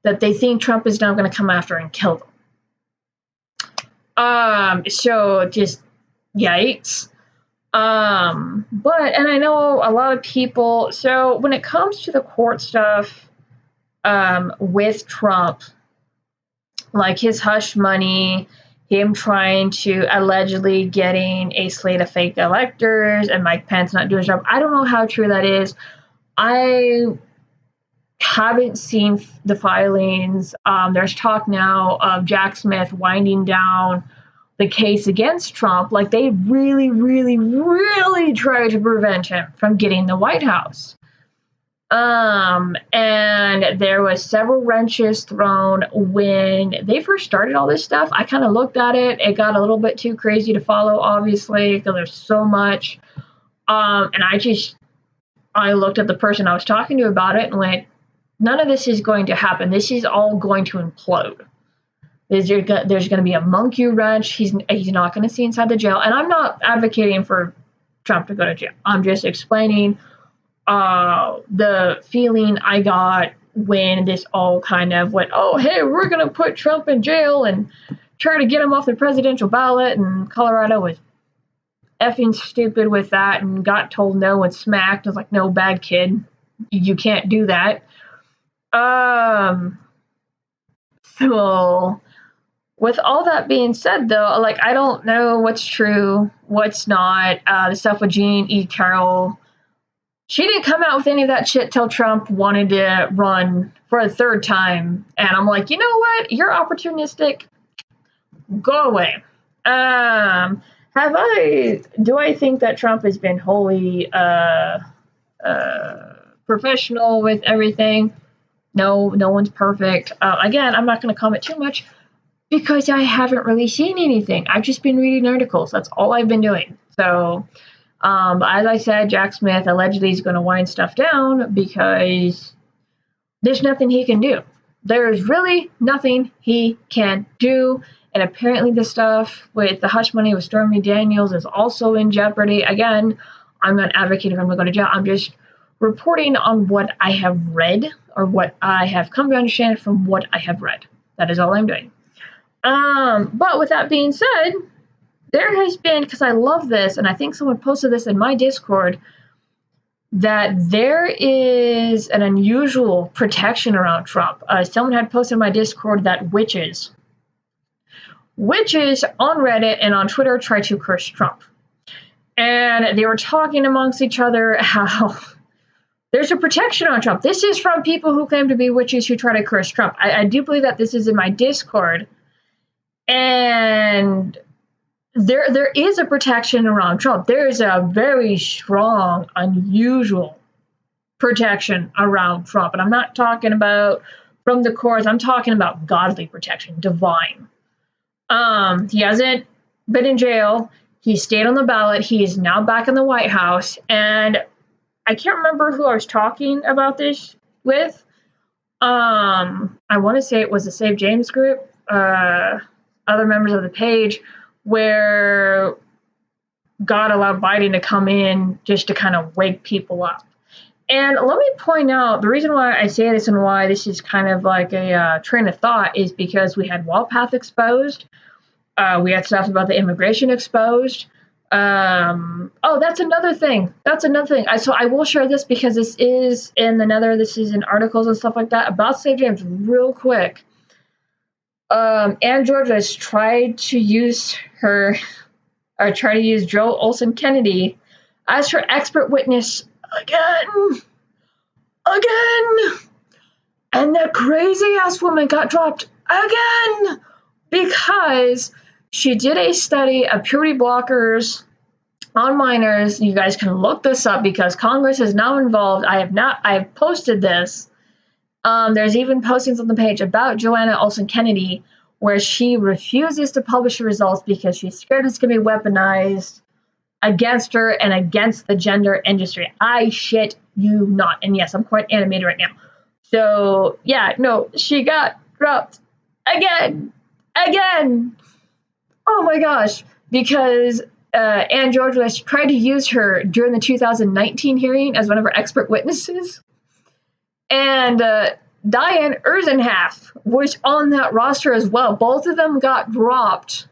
S2: that they think Trump is now going to come after and kill them. So just yikes. And I know a lot of people, so when it comes to the court stuff, with Trump, like his hush money, him trying to allegedly getting a slate of fake electors, and Mike Pence not doing his job. I don't know how true that is. I haven't seen the filings. There's talk now of Jack Smith winding down the case against Trump, like they really, really, really tried to prevent him from getting the White House. And there was several wrenches thrown when they first started all this stuff. I kind of looked at it. It got a little bit too crazy to follow, obviously, because there's so much. And I looked at the person I was talking to about it and went, none of this is going to happen. This is all going to implode. There's going to be a monkey wrench. He's not going to see inside the jail. And I'm not advocating for Trump to go to jail. I'm just explaining the feeling I got when this all kind of went, oh, hey, we're going to put Trump in jail and try to get him off the presidential ballot. And Colorado was effing stupid with that and got told no and smacked. I was like, no, bad kid. You can't do that. So with all that being said, though, like, I don't know what's true, what's not. The stuff with Jean E. Carroll, she didn't come out with any of that shit till Trump wanted to run for a third time. And I'm like, you know what? You're opportunistic. Go away. Do I think that Trump has been wholly professional with everything? No one's perfect. Again, I'm not going to comment too much because I haven't really seen anything. I've just been reading articles. That's all I've been doing. So, as I said, Jack Smith allegedly is going to wind stuff down because there's nothing he can do. There's really nothing he can do. And apparently the stuff with the hush money with Stormy Daniels is also in jeopardy. Again, I'm not advocating for him to go to jail. I'm just reporting on what I have read or what I have come to understand from what I have read. That is all I'm doing. But with that being said, there has been, because I love this, and I think someone posted this in my Discord, that there is an unusual protection around Trump. Someone had posted in my Discord that witches on Reddit and on Twitter try to curse Trump. And they were talking amongst each other how there's a protection on Trump. This is from people who claim to be witches who try to curse Trump. I do believe that this is in my Discord. And there is a protection around Trump. There is a very strong, unusual protection around Trump. And I'm not talking about from the courts. I'm talking about godly protection, divine. He hasn't been in jail. He stayed on the ballot. He is now back in the White House. And I can't remember who I was talking about this with. I want to say it was the Save James group, other members of the page, where God allowed Biden to come in just to kind of wake people up. And let me point out, the reason why I say this and why this is kind of like a train of thought is because we had Walpath exposed. We had stuff about the immigration exposed. That's another thing. So I will share this because this is in the Nether. This is in articles and stuff like that about Save James real quick. Ann George has tried to use Joe Olson Kennedy as her expert witness again. And that crazy ass woman got dropped again because she did a study of puberty blockers on minors. You guys can look this up because Congress is now involved. I have posted this. There's even postings on the page about Joanna Olson Kennedy where she refuses to publish the results because she's scared it's going to be weaponized against her and against the gender industry. I shit you not. And yes, I'm quite animated right now. So, yeah, no, she got dropped again. Oh my gosh. Because Ann George tried to use her during the 2019 hearing as one of her expert witnesses. And Diane Erzenhaff was on that roster as well. Both of them got dropped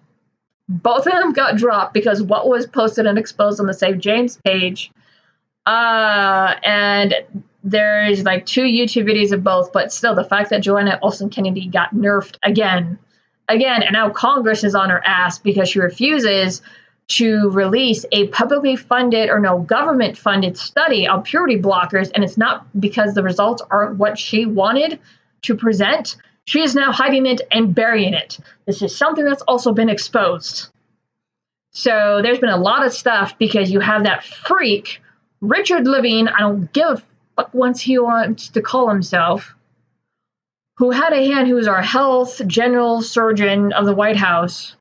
S2: because what was posted and exposed on the Save James page. And there's like 2 YouTube videos of both, but still the fact that Joanna Olson Kennedy got nerfed again, and now Congress is on her ass because she refuses to release a publicly funded or no government funded study on purity blockers. And it's not because the results aren't what she wanted to present. She is now hiding it and burying it. This is something that's also been exposed. So there's been a lot of stuff because you have that freak, Richard Levine, I don't give a fuck once he wants to call himself, who had a hand, who was our health general surgeon of the White House,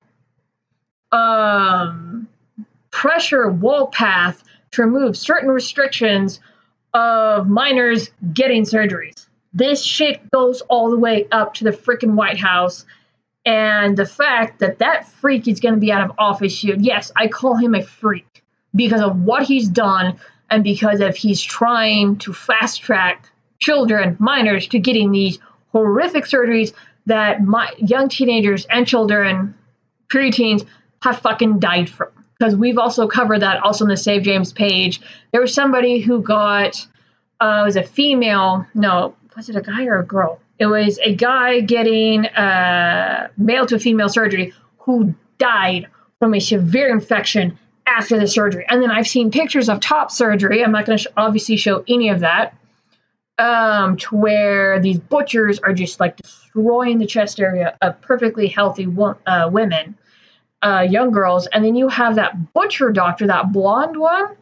S2: pressure Wolpath to remove certain restrictions of minors getting surgeries. This shit goes all the way up to the freaking White House. And the fact that that freak is going to be out of office soon, yes, I call him a freak because of what he's done and because of he's trying to fast track children, minors, to getting these horrific surgeries that young teenagers and children, preteens, have fucking died from. Because we've also covered that also on the Save James page. There was somebody who got, it was a female, no, was it a guy or a girl? It was a guy getting male to female surgery who died from a severe infection after the surgery. And then I've seen pictures of top surgery. I'm not going to obviously show any of that. To where these butchers are just like destroying the chest area of perfectly healthy women, young girls. And then you have that butcher doctor, that blonde one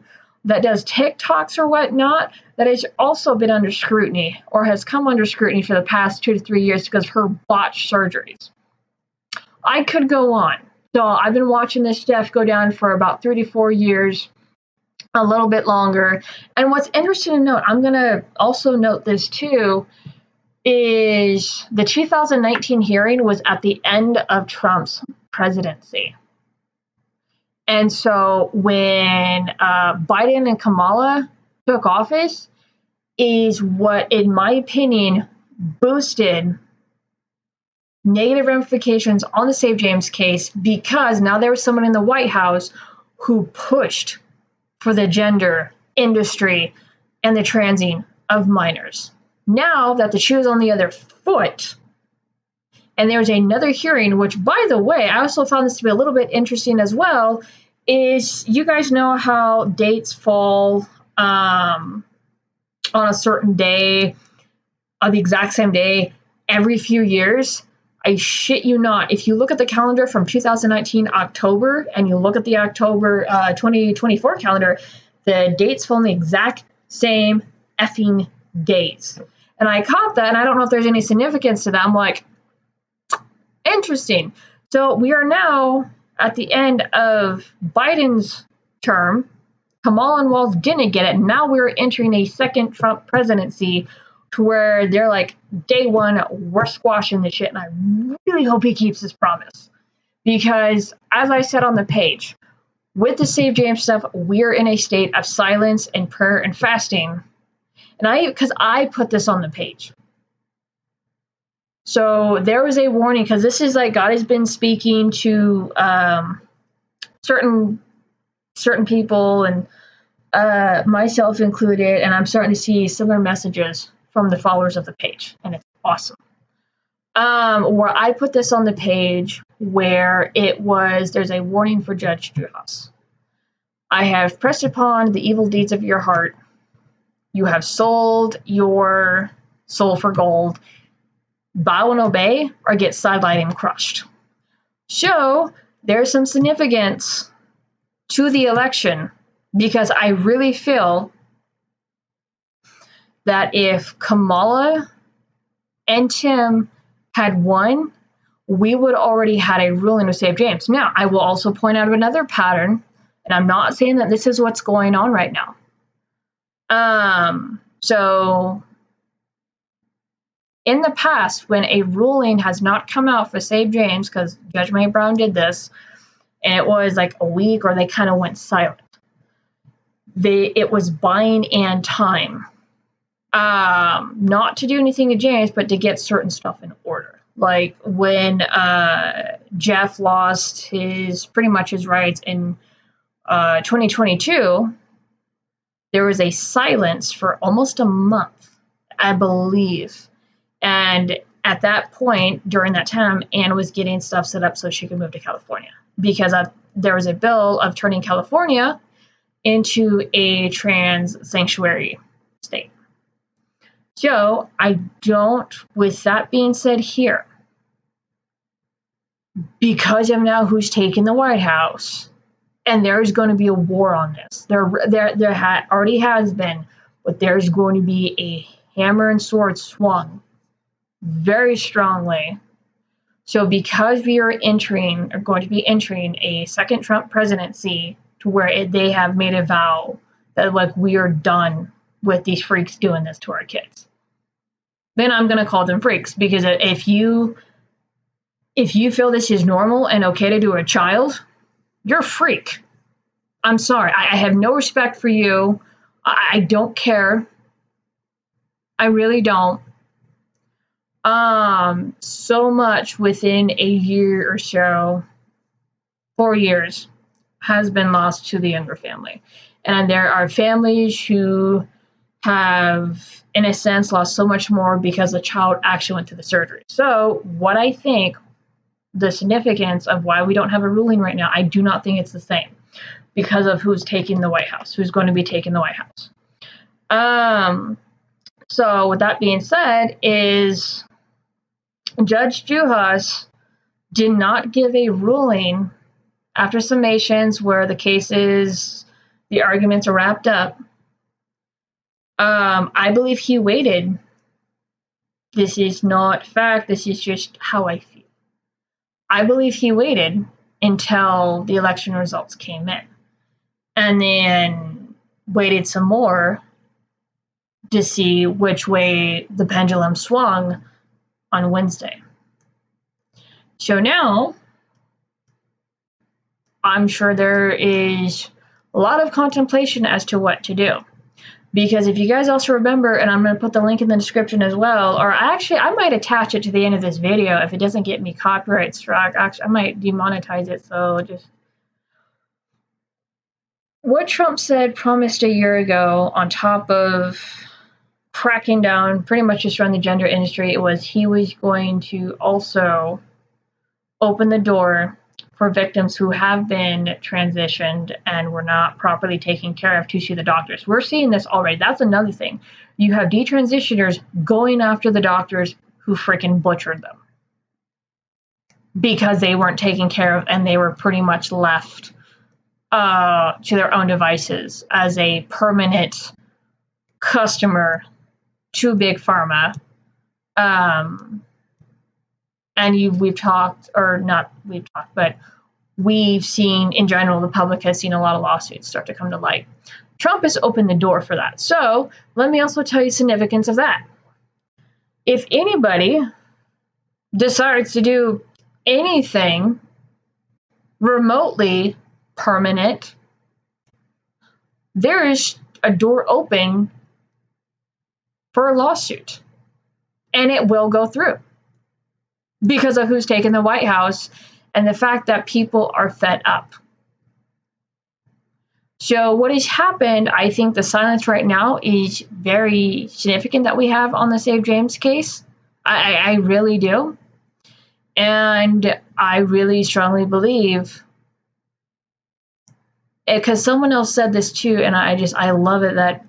S2: that does TikToks or whatnot, that has also been under scrutiny or has come under scrutiny for the past 2 to 3 years because of her botched surgeries. I could go on. So I've been watching this stuff go down for about 3 to 4 years, a little bit longer. And what's interesting to note, I'm going to also note this too, is the 2019 hearing was at the end of Trump's presidency. And so when Biden and Kamala took office is what, in my opinion, boosted negative ramifications on the Save James case, because now there was someone in the White House who pushed for the gender industry and the transing of minors. Now that the shoe is on the other foot, and there's another hearing, which, by the way, I also found this to be a little bit interesting as well, is you guys know how dates fall on a certain day, on the exact same day, every few years? I shit you not. If you look at the calendar from 2019 October and you look at the October 2024 calendar, the dates fall on the exact same effing days. And I caught that, and I don't know if there's any significance to that. I'm like, interesting. So we are now at the end of Biden's term. Kamala and Walz didn't get it. Now we're entering a second Trump presidency to where they're like, day one, we're squashing the shit. And I really hope he keeps his promise. Because as I said on the page, with the Save James stuff, we're in a state of silence and prayer and fasting. And because I put this on the page. So there was a warning, because this is like God has been speaking to certain people, and myself included, and I'm starting to see similar messages from the followers of the page, and it's awesome. Where I put this on the page, where there's a warning for Judge Juhas. I have pressed upon the evil deeds of your heart. You have sold your soul for gold. Bow and obey, or get sidelined and crushed. So there's some significance to the election, because I really feel that if Kamala and Tim had won, we would already had a ruling to Save James. Now, I will also point out another pattern, and I'm not saying that this is what's going on right now. So in the past, when a ruling has not come out for Save James, because Judge May Brown did this, and it was like a week, or they kind of went silent. It was buying and time. Not to do anything to James, but to get certain stuff in order. Like when Jeff lost pretty much his rights in 2022, there was a silence for almost a month, I believe. And at that point, during that time, Anne was getting stuff set up so she could move to California, because there was a bill of turning California into a trans sanctuary state. So with that being said here, because of now who's taken the White House, And there's going to be a war on this. There already has been, but there's going to be a hammer and sword swung very strongly. So because we are going to be entering a second Trump presidency, to where they have made a vow that like we are done with these freaks doing this to our kids, then I'm going to call them freaks. Because if you feel this is normal and okay to do to a child, you're a freak. I'm sorry. I have no respect for you. I don't care. I really don't. So much within a year or so, 4 years, has been lost to the Younger family. And there are families who have, in a sense, lost so much more because the child actually went to the surgery. So what I think the significance of why we don't have a ruling right now, I do not think it's the same because of who's taking the White House, who's going to be taking the White House. So with that being said, is Judge Juhas did not give a ruling after summations where the arguments are wrapped up. I believe he waited. This is not fact. This is just how I feel. I believe he waited until the election results came in, and then waited some more to see which way the pendulum swung on Wednesday. So now, I'm sure there is a lot of contemplation as to what to do. Because if you guys also remember, and I'm going to put the link in the description as well, or actually I might attach it to the end of this video if it doesn't get me copyright struck. Actually, I might demonetize it, so just... What Trump promised a year ago, on top of cracking down pretty much just around the gender industry, it was he was going to also open the door for victims who have been transitioned and were not properly taken care of to see the doctors. We're seeing this already. That's another thing. You have detransitioners going after the doctors who freaking butchered them because they weren't taken care of and they were pretty much left to their own devices as a permanent customer to Big Pharma. And we've seen, in general, the public has seen a lot of lawsuits start to come to light. Trump has opened the door for that. So let me also tell you the significance of that. If anybody decides to do anything remotely permanent, there is a door open for a lawsuit. And it will go through because of who's taken the White House and the fact that people are fed up. So what has happened, I think the silence right now is very significant that we have on the Save James case. I really do. And I really strongly believe, because someone else said this too, and I love it, that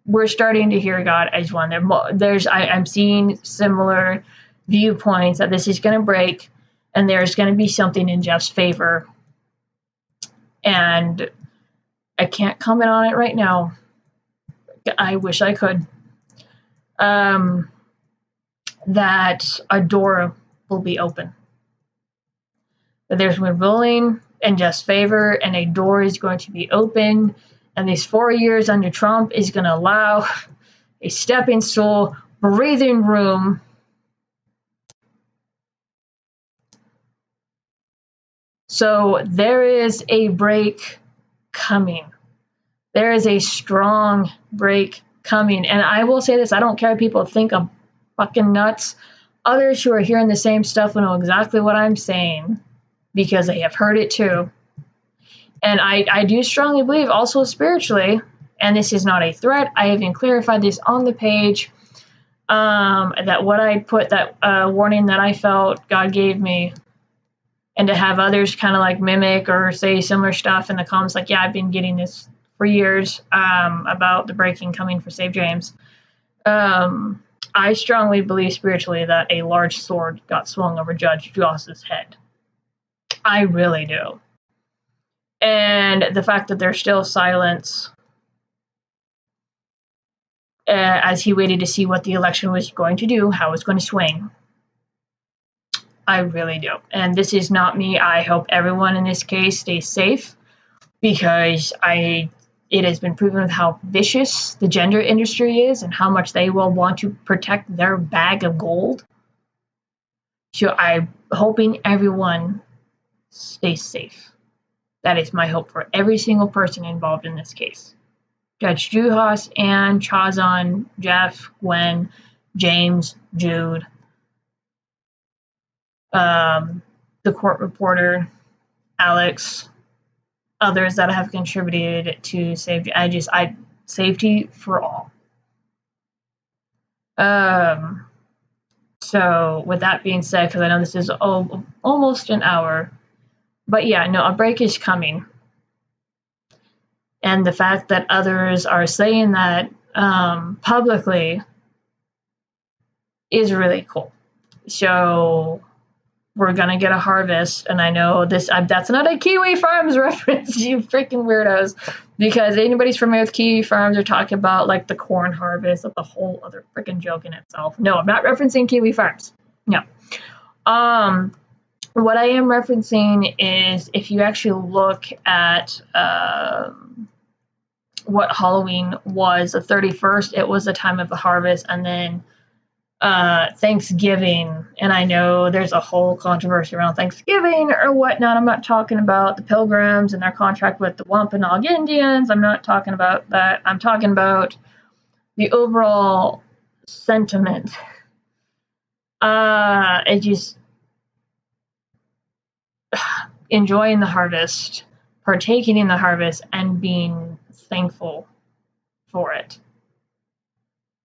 S2: we're starting to hear God as one. I'm seeing similar viewpoints that this is going to break and there's going to be something in Jeff's favor. And I can't comment on it right now. I wish I could. That a door will be open. That there's a ruling in Jeff's favor and a door is going to be open. And these 4 years under Trump is going to allow a stepping stool, breathing room So there is a break coming. There is a strong break coming. And I will say this, I don't care if people think I'm fucking nuts. Others who are hearing the same stuff will know exactly what I'm saying because they have heard it too. And I do strongly believe also spiritually, and this is not a threat, I even clarified this on the page, that what I put, that warning that I felt God gave me, and to have others kind of like mimic or say similar stuff in the comments, like, yeah, I've been getting this for years, about the breaking coming for Save James. I strongly believe spiritually that a large sword got swung over Judge Juhas's head. I really do. And the fact that there's still silence as he waited to see what the election was going to do, how it's going to swing. I really do. And this is not me. I hope everyone in this case stays safe, because it has been proven how vicious the gender industry is and how much they will want to protect their bag of gold. So I'm hoping everyone stays safe. That is my hope for every single person involved in this case. Judge Juhas, Anne, Chazon, Jeff, Gwen, James, Jude, the court reporter, Alex, others that have contributed to safety. Safety for all. So with that being said, because I know this is almost an hour, but yeah, no, a break is coming. And the fact that others are saying that publicly is really cool. So we're gonna get a harvest, and I know that's not a Kiwi Farms reference, you freaking weirdos, because anybody's familiar with Kiwi Farms are talking about like the corn harvest. That's a whole other freaking joke in itself. No, I'm not referencing Kiwi Farms. No. What I am referencing is, if you actually look at what Halloween was, the 31st, it was the time of the harvest, and then Thanksgiving, and I know there's a whole controversy around Thanksgiving or whatnot. I'm not talking about the Pilgrims and their contract with the Wampanoag Indians. I'm not talking about that. I'm talking about the overall sentiment. It just enjoying the harvest, partaking in the harvest, and being thankful for it.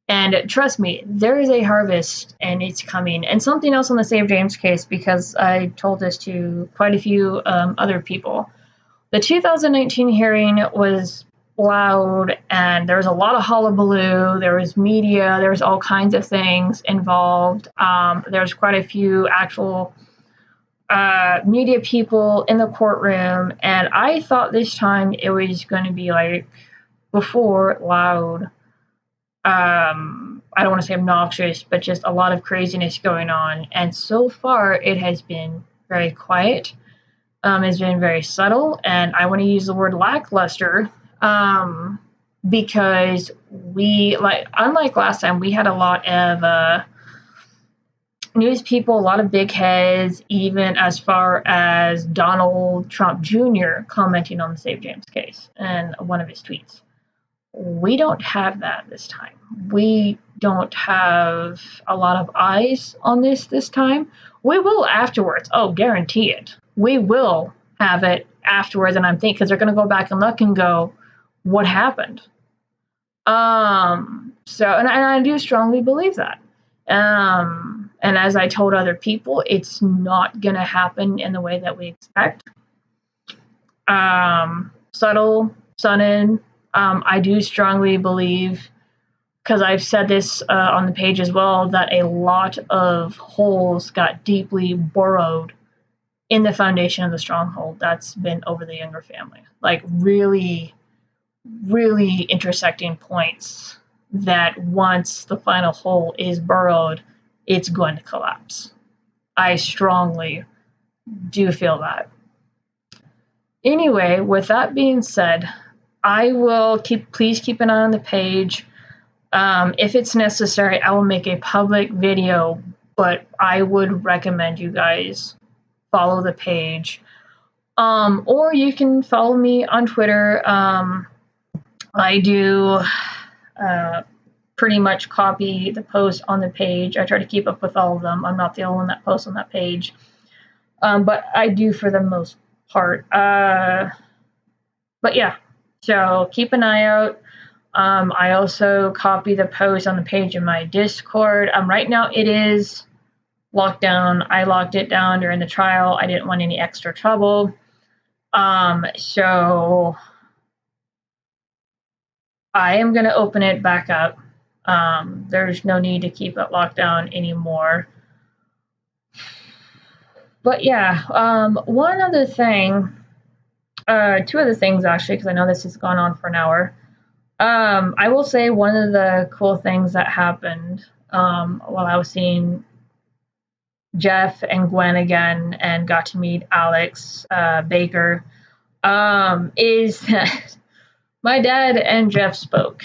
S2: And trust me, there is a harvest, and it's coming. And something else on the Save James case, because I told this to quite a few other people. The 2019 hearing was loud, and there was a lot of hullabaloo. There was media. There was all kinds of things involved. There was quite a few actual media people in the courtroom. And I thought this time it was going to be like before, loud. I don't want to say obnoxious, but just a lot of craziness going on. And so far, it has been very quiet. It's been very subtle, and I want to use the word lackluster because unlike last time, we had a lot of news people, a lot of big heads, even as far as Donald Trump Jr. commenting on the Save James case and one of his tweets. We don't have that this time. We don't have a lot of eyes on this time. We will afterwards. Oh, guarantee it. We will have it afterwards, and I'm thinking, because they're going to go back and look and go, what happened? And I do strongly believe that. And as I told other people, it's not going to happen in the way that we expect. Subtle, sudden. I do strongly believe, because I've said this on the page as well, that a lot of holes got deeply burrowed in the foundation of the stronghold that's been over the Younger family. Like really, really intersecting points that once the final hole is burrowed, it's going to collapse. I strongly do feel that. Anyway, with that being said, I will please keep an eye on the page. If it's necessary, I will make a public video, but I would recommend you guys follow the page. Or you can follow me on Twitter. I do pretty much copy the post on the page. I try to keep up with all of them. I'm not the only one that posts on that page. But I do for the most part. But yeah, so keep an eye out. I also copy the post on the page in my Discord. Right now it is locked down. I locked it down during the trial. I didn't want any extra trouble. So I am going to open it back up. There's no need to keep it locked down anymore. But yeah, one other thing Two other things actually, because I know this has gone on for an hour. I will say one of the cool things that happened while I was seeing Jeff and Gwen again and got to meet Alex Baker is that my dad and Jeff spoke.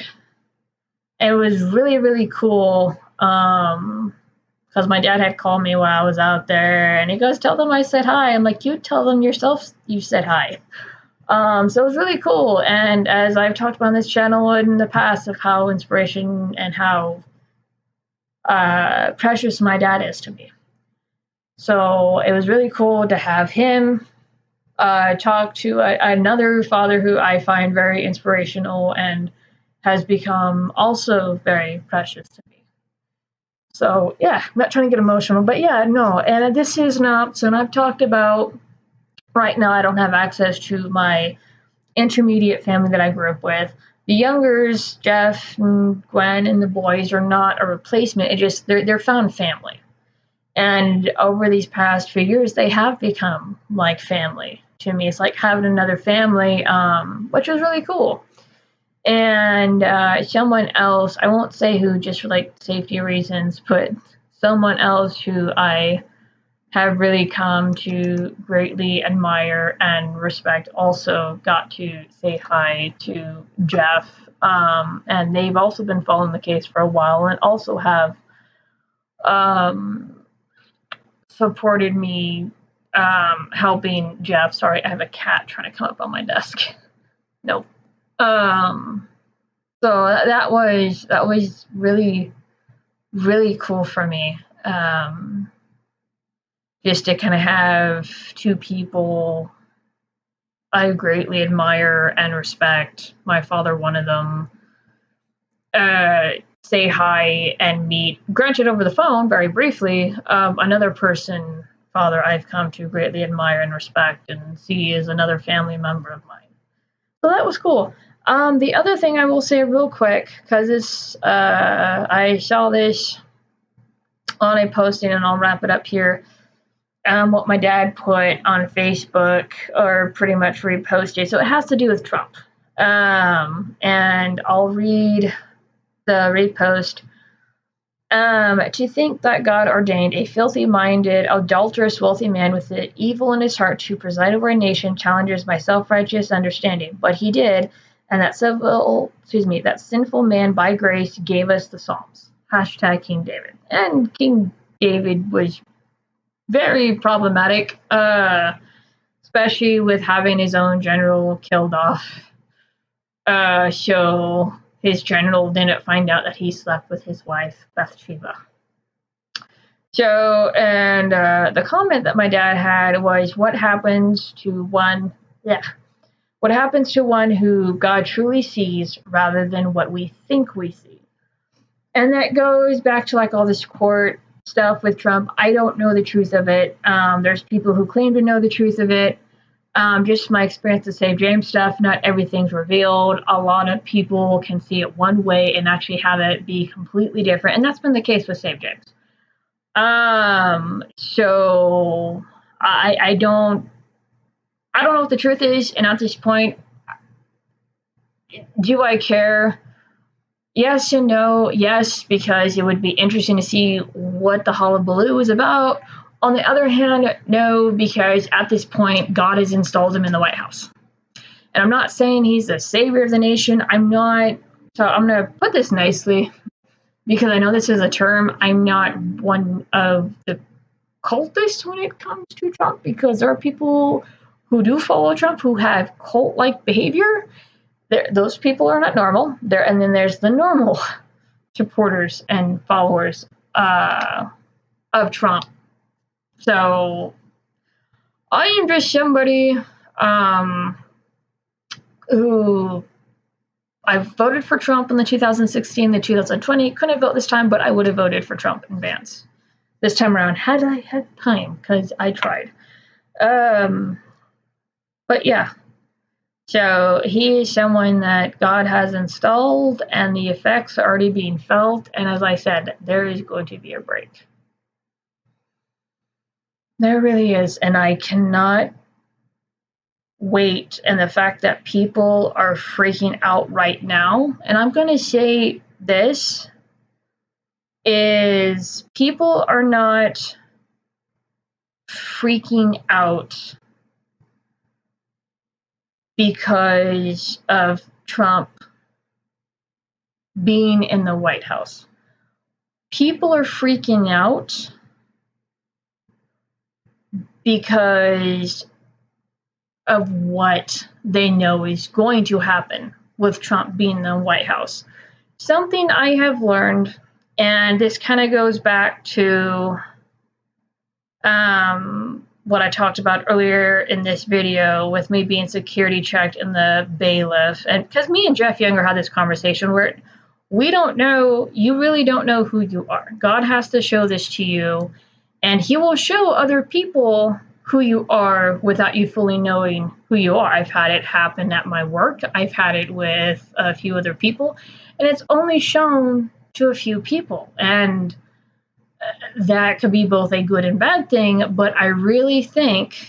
S2: It was really, really cool because my dad had called me while I was out there and he goes, "Tell them I said hi." I'm like, "You tell them yourself you said hi." So it was really cool. And as I've talked about on this channel in the past of how inspiration and how precious my dad is to me. So it was really cool to have him talk to another father who I find very inspirational and has become also very precious to me. So yeah, I'm not trying to get emotional, but yeah, no. And this is not, so I've talked about, right now I don't have access to my intermediate family that I grew up with. The youngers, Jeff and Gwen and the boys, are not a replacement. It just they're found family. And over these past few years, they have become like family to me. It's like having another family, which is really cool. And someone else, I won't say who, just for like safety reasons, but someone else who I have really come to greatly admire and respect also got to say hi to Jeff. And they've also been following the case for a while and also have supported me helping Jeff. Sorry, I have a cat trying to come up on my desk. Nope. So that was really, really cool for me. Just to kind of have two people I greatly admire and respect, my father one of them, say hi and meet, granted over the phone very briefly, another person, father I've come to greatly admire and respect and see as another family member of mine. So that was cool. The other thing I will say real quick, because I saw this on a posting and I'll wrap it up here. What my dad put on Facebook or pretty much reposted. So it has to do with Trump. And I'll read the repost. To think that God ordained a filthy-minded, adulterous, wealthy man with the evil in his heart to preside over a nation challenges my self-righteous understanding. But he did, and that sinful man by grace gave us the Psalms. # King David. And King David was very problematic, especially with having his own general killed off. So his general didn't find out that he slept with his wife, Bathsheba. So, and the comment that my dad had was, what happens to one who God truly sees rather than what we think we see? And that goes back to like all this court stuff with Trump. I don't know the truth of it. There's people who claim to know the truth of it. Just my experience with Save James stuff, not everything's revealed. A lot of people can see it one way and actually have it be completely different. And that's been the case with Save James. So I don't know what the truth is. And at this point, do I care? Yes and no. Yes, because it would be interesting to see what the hullabaloo is about. On the other hand, no, because at this point, God has installed him in the White House. And I'm not saying he's the savior of the nation. I'm not. So I'm going to put this nicely, because I know this is a term. I'm not one of the cultists when it comes to Trump, because there are people who do follow Trump who have cult-like behavior. Those people are not normal. And then there's the normal supporters and followers of Trump. So I am just somebody who I voted for Trump in the 2016, the 2020. Couldn't vote this time, but I would have voted for Trump in advance this time around had I had time, because I tried. But yeah. So he is someone that God has installed, and the effects are already being felt. And as I said, there is going to be a break. There really is. And I cannot weight and the fact that people are freaking out right now, and I'm going to say this, is people are not freaking out because of Trump being in the White House. People are freaking out because of what they know is going to happen with Trump being in the White House. Something I have learned, and this kind of goes back to what I talked about earlier in this video with me being security checked in the bailiff. And because me and Jeff Younger had this conversation where we don't know, you really don't know who you are. God has to show this to you, and he will show other people who you are without you fully knowing who you are. I've had it happen at my work. I've had it with a few other people, and it's only shown to a few people. And that could be both a good and bad thing, but I really think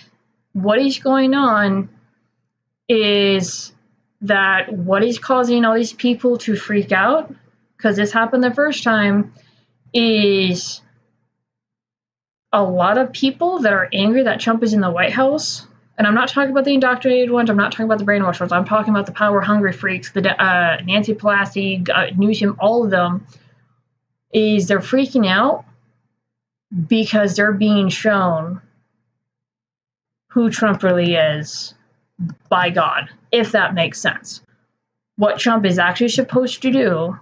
S2: what is going on is that what is causing all these people to freak out, because this happened the first time, is a lot of people that are angry that Trump is in the White House. And I'm not talking about the indoctrinated ones. I'm not talking about the brainwashed ones. I'm talking about the power-hungry freaks, the Nancy Pelosi, Newsom, all of them, is they're freaking out because they're being shown who Trump really is by God, if that makes sense. What Trump is actually supposed to do,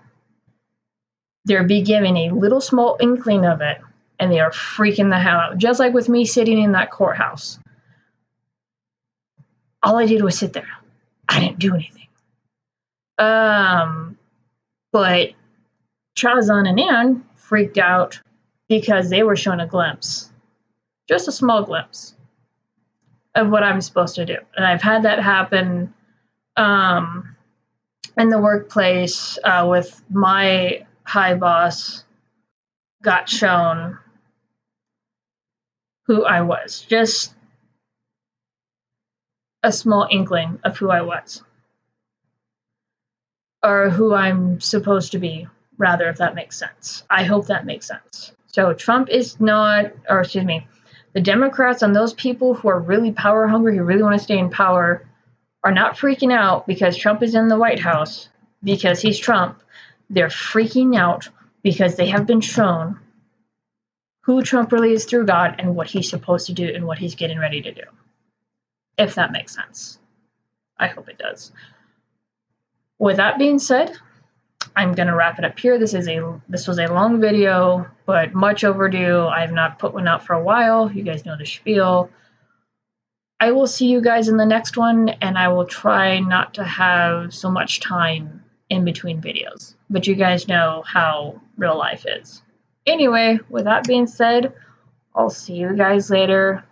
S2: they're be given a little small inkling of it, and they are freaking the hell out. Just like with me sitting in that courthouse. All I did was sit there. I didn't do anything. But Chazan and Ann freaked out because they were shown a glimpse, just a small glimpse, of what I'm supposed to do. And I've had that happen in the workplace with my high boss got shown who I was. Just a small inkling of who I was. Or who I'm supposed to be, rather, if that makes sense. I hope that makes sense. So Trump is not, or excuse me, the Democrats and those people who are really power hungry, who really want to stay in power, are not freaking out because Trump is in the White House, because he's Trump. They're freaking out because they have been shown who Trump really is through God and what he's supposed to do and what he's getting ready to do. If that makes sense. I hope it does. With that being said, I'm going to wrap it up here. This was a long video, but much overdue. I have not put one out for a while. You guys know the spiel. I will see you guys in the next one, and I will try not to have so much time in between videos. But you guys know how real life is. Anyway, with that being said, I'll see you guys later.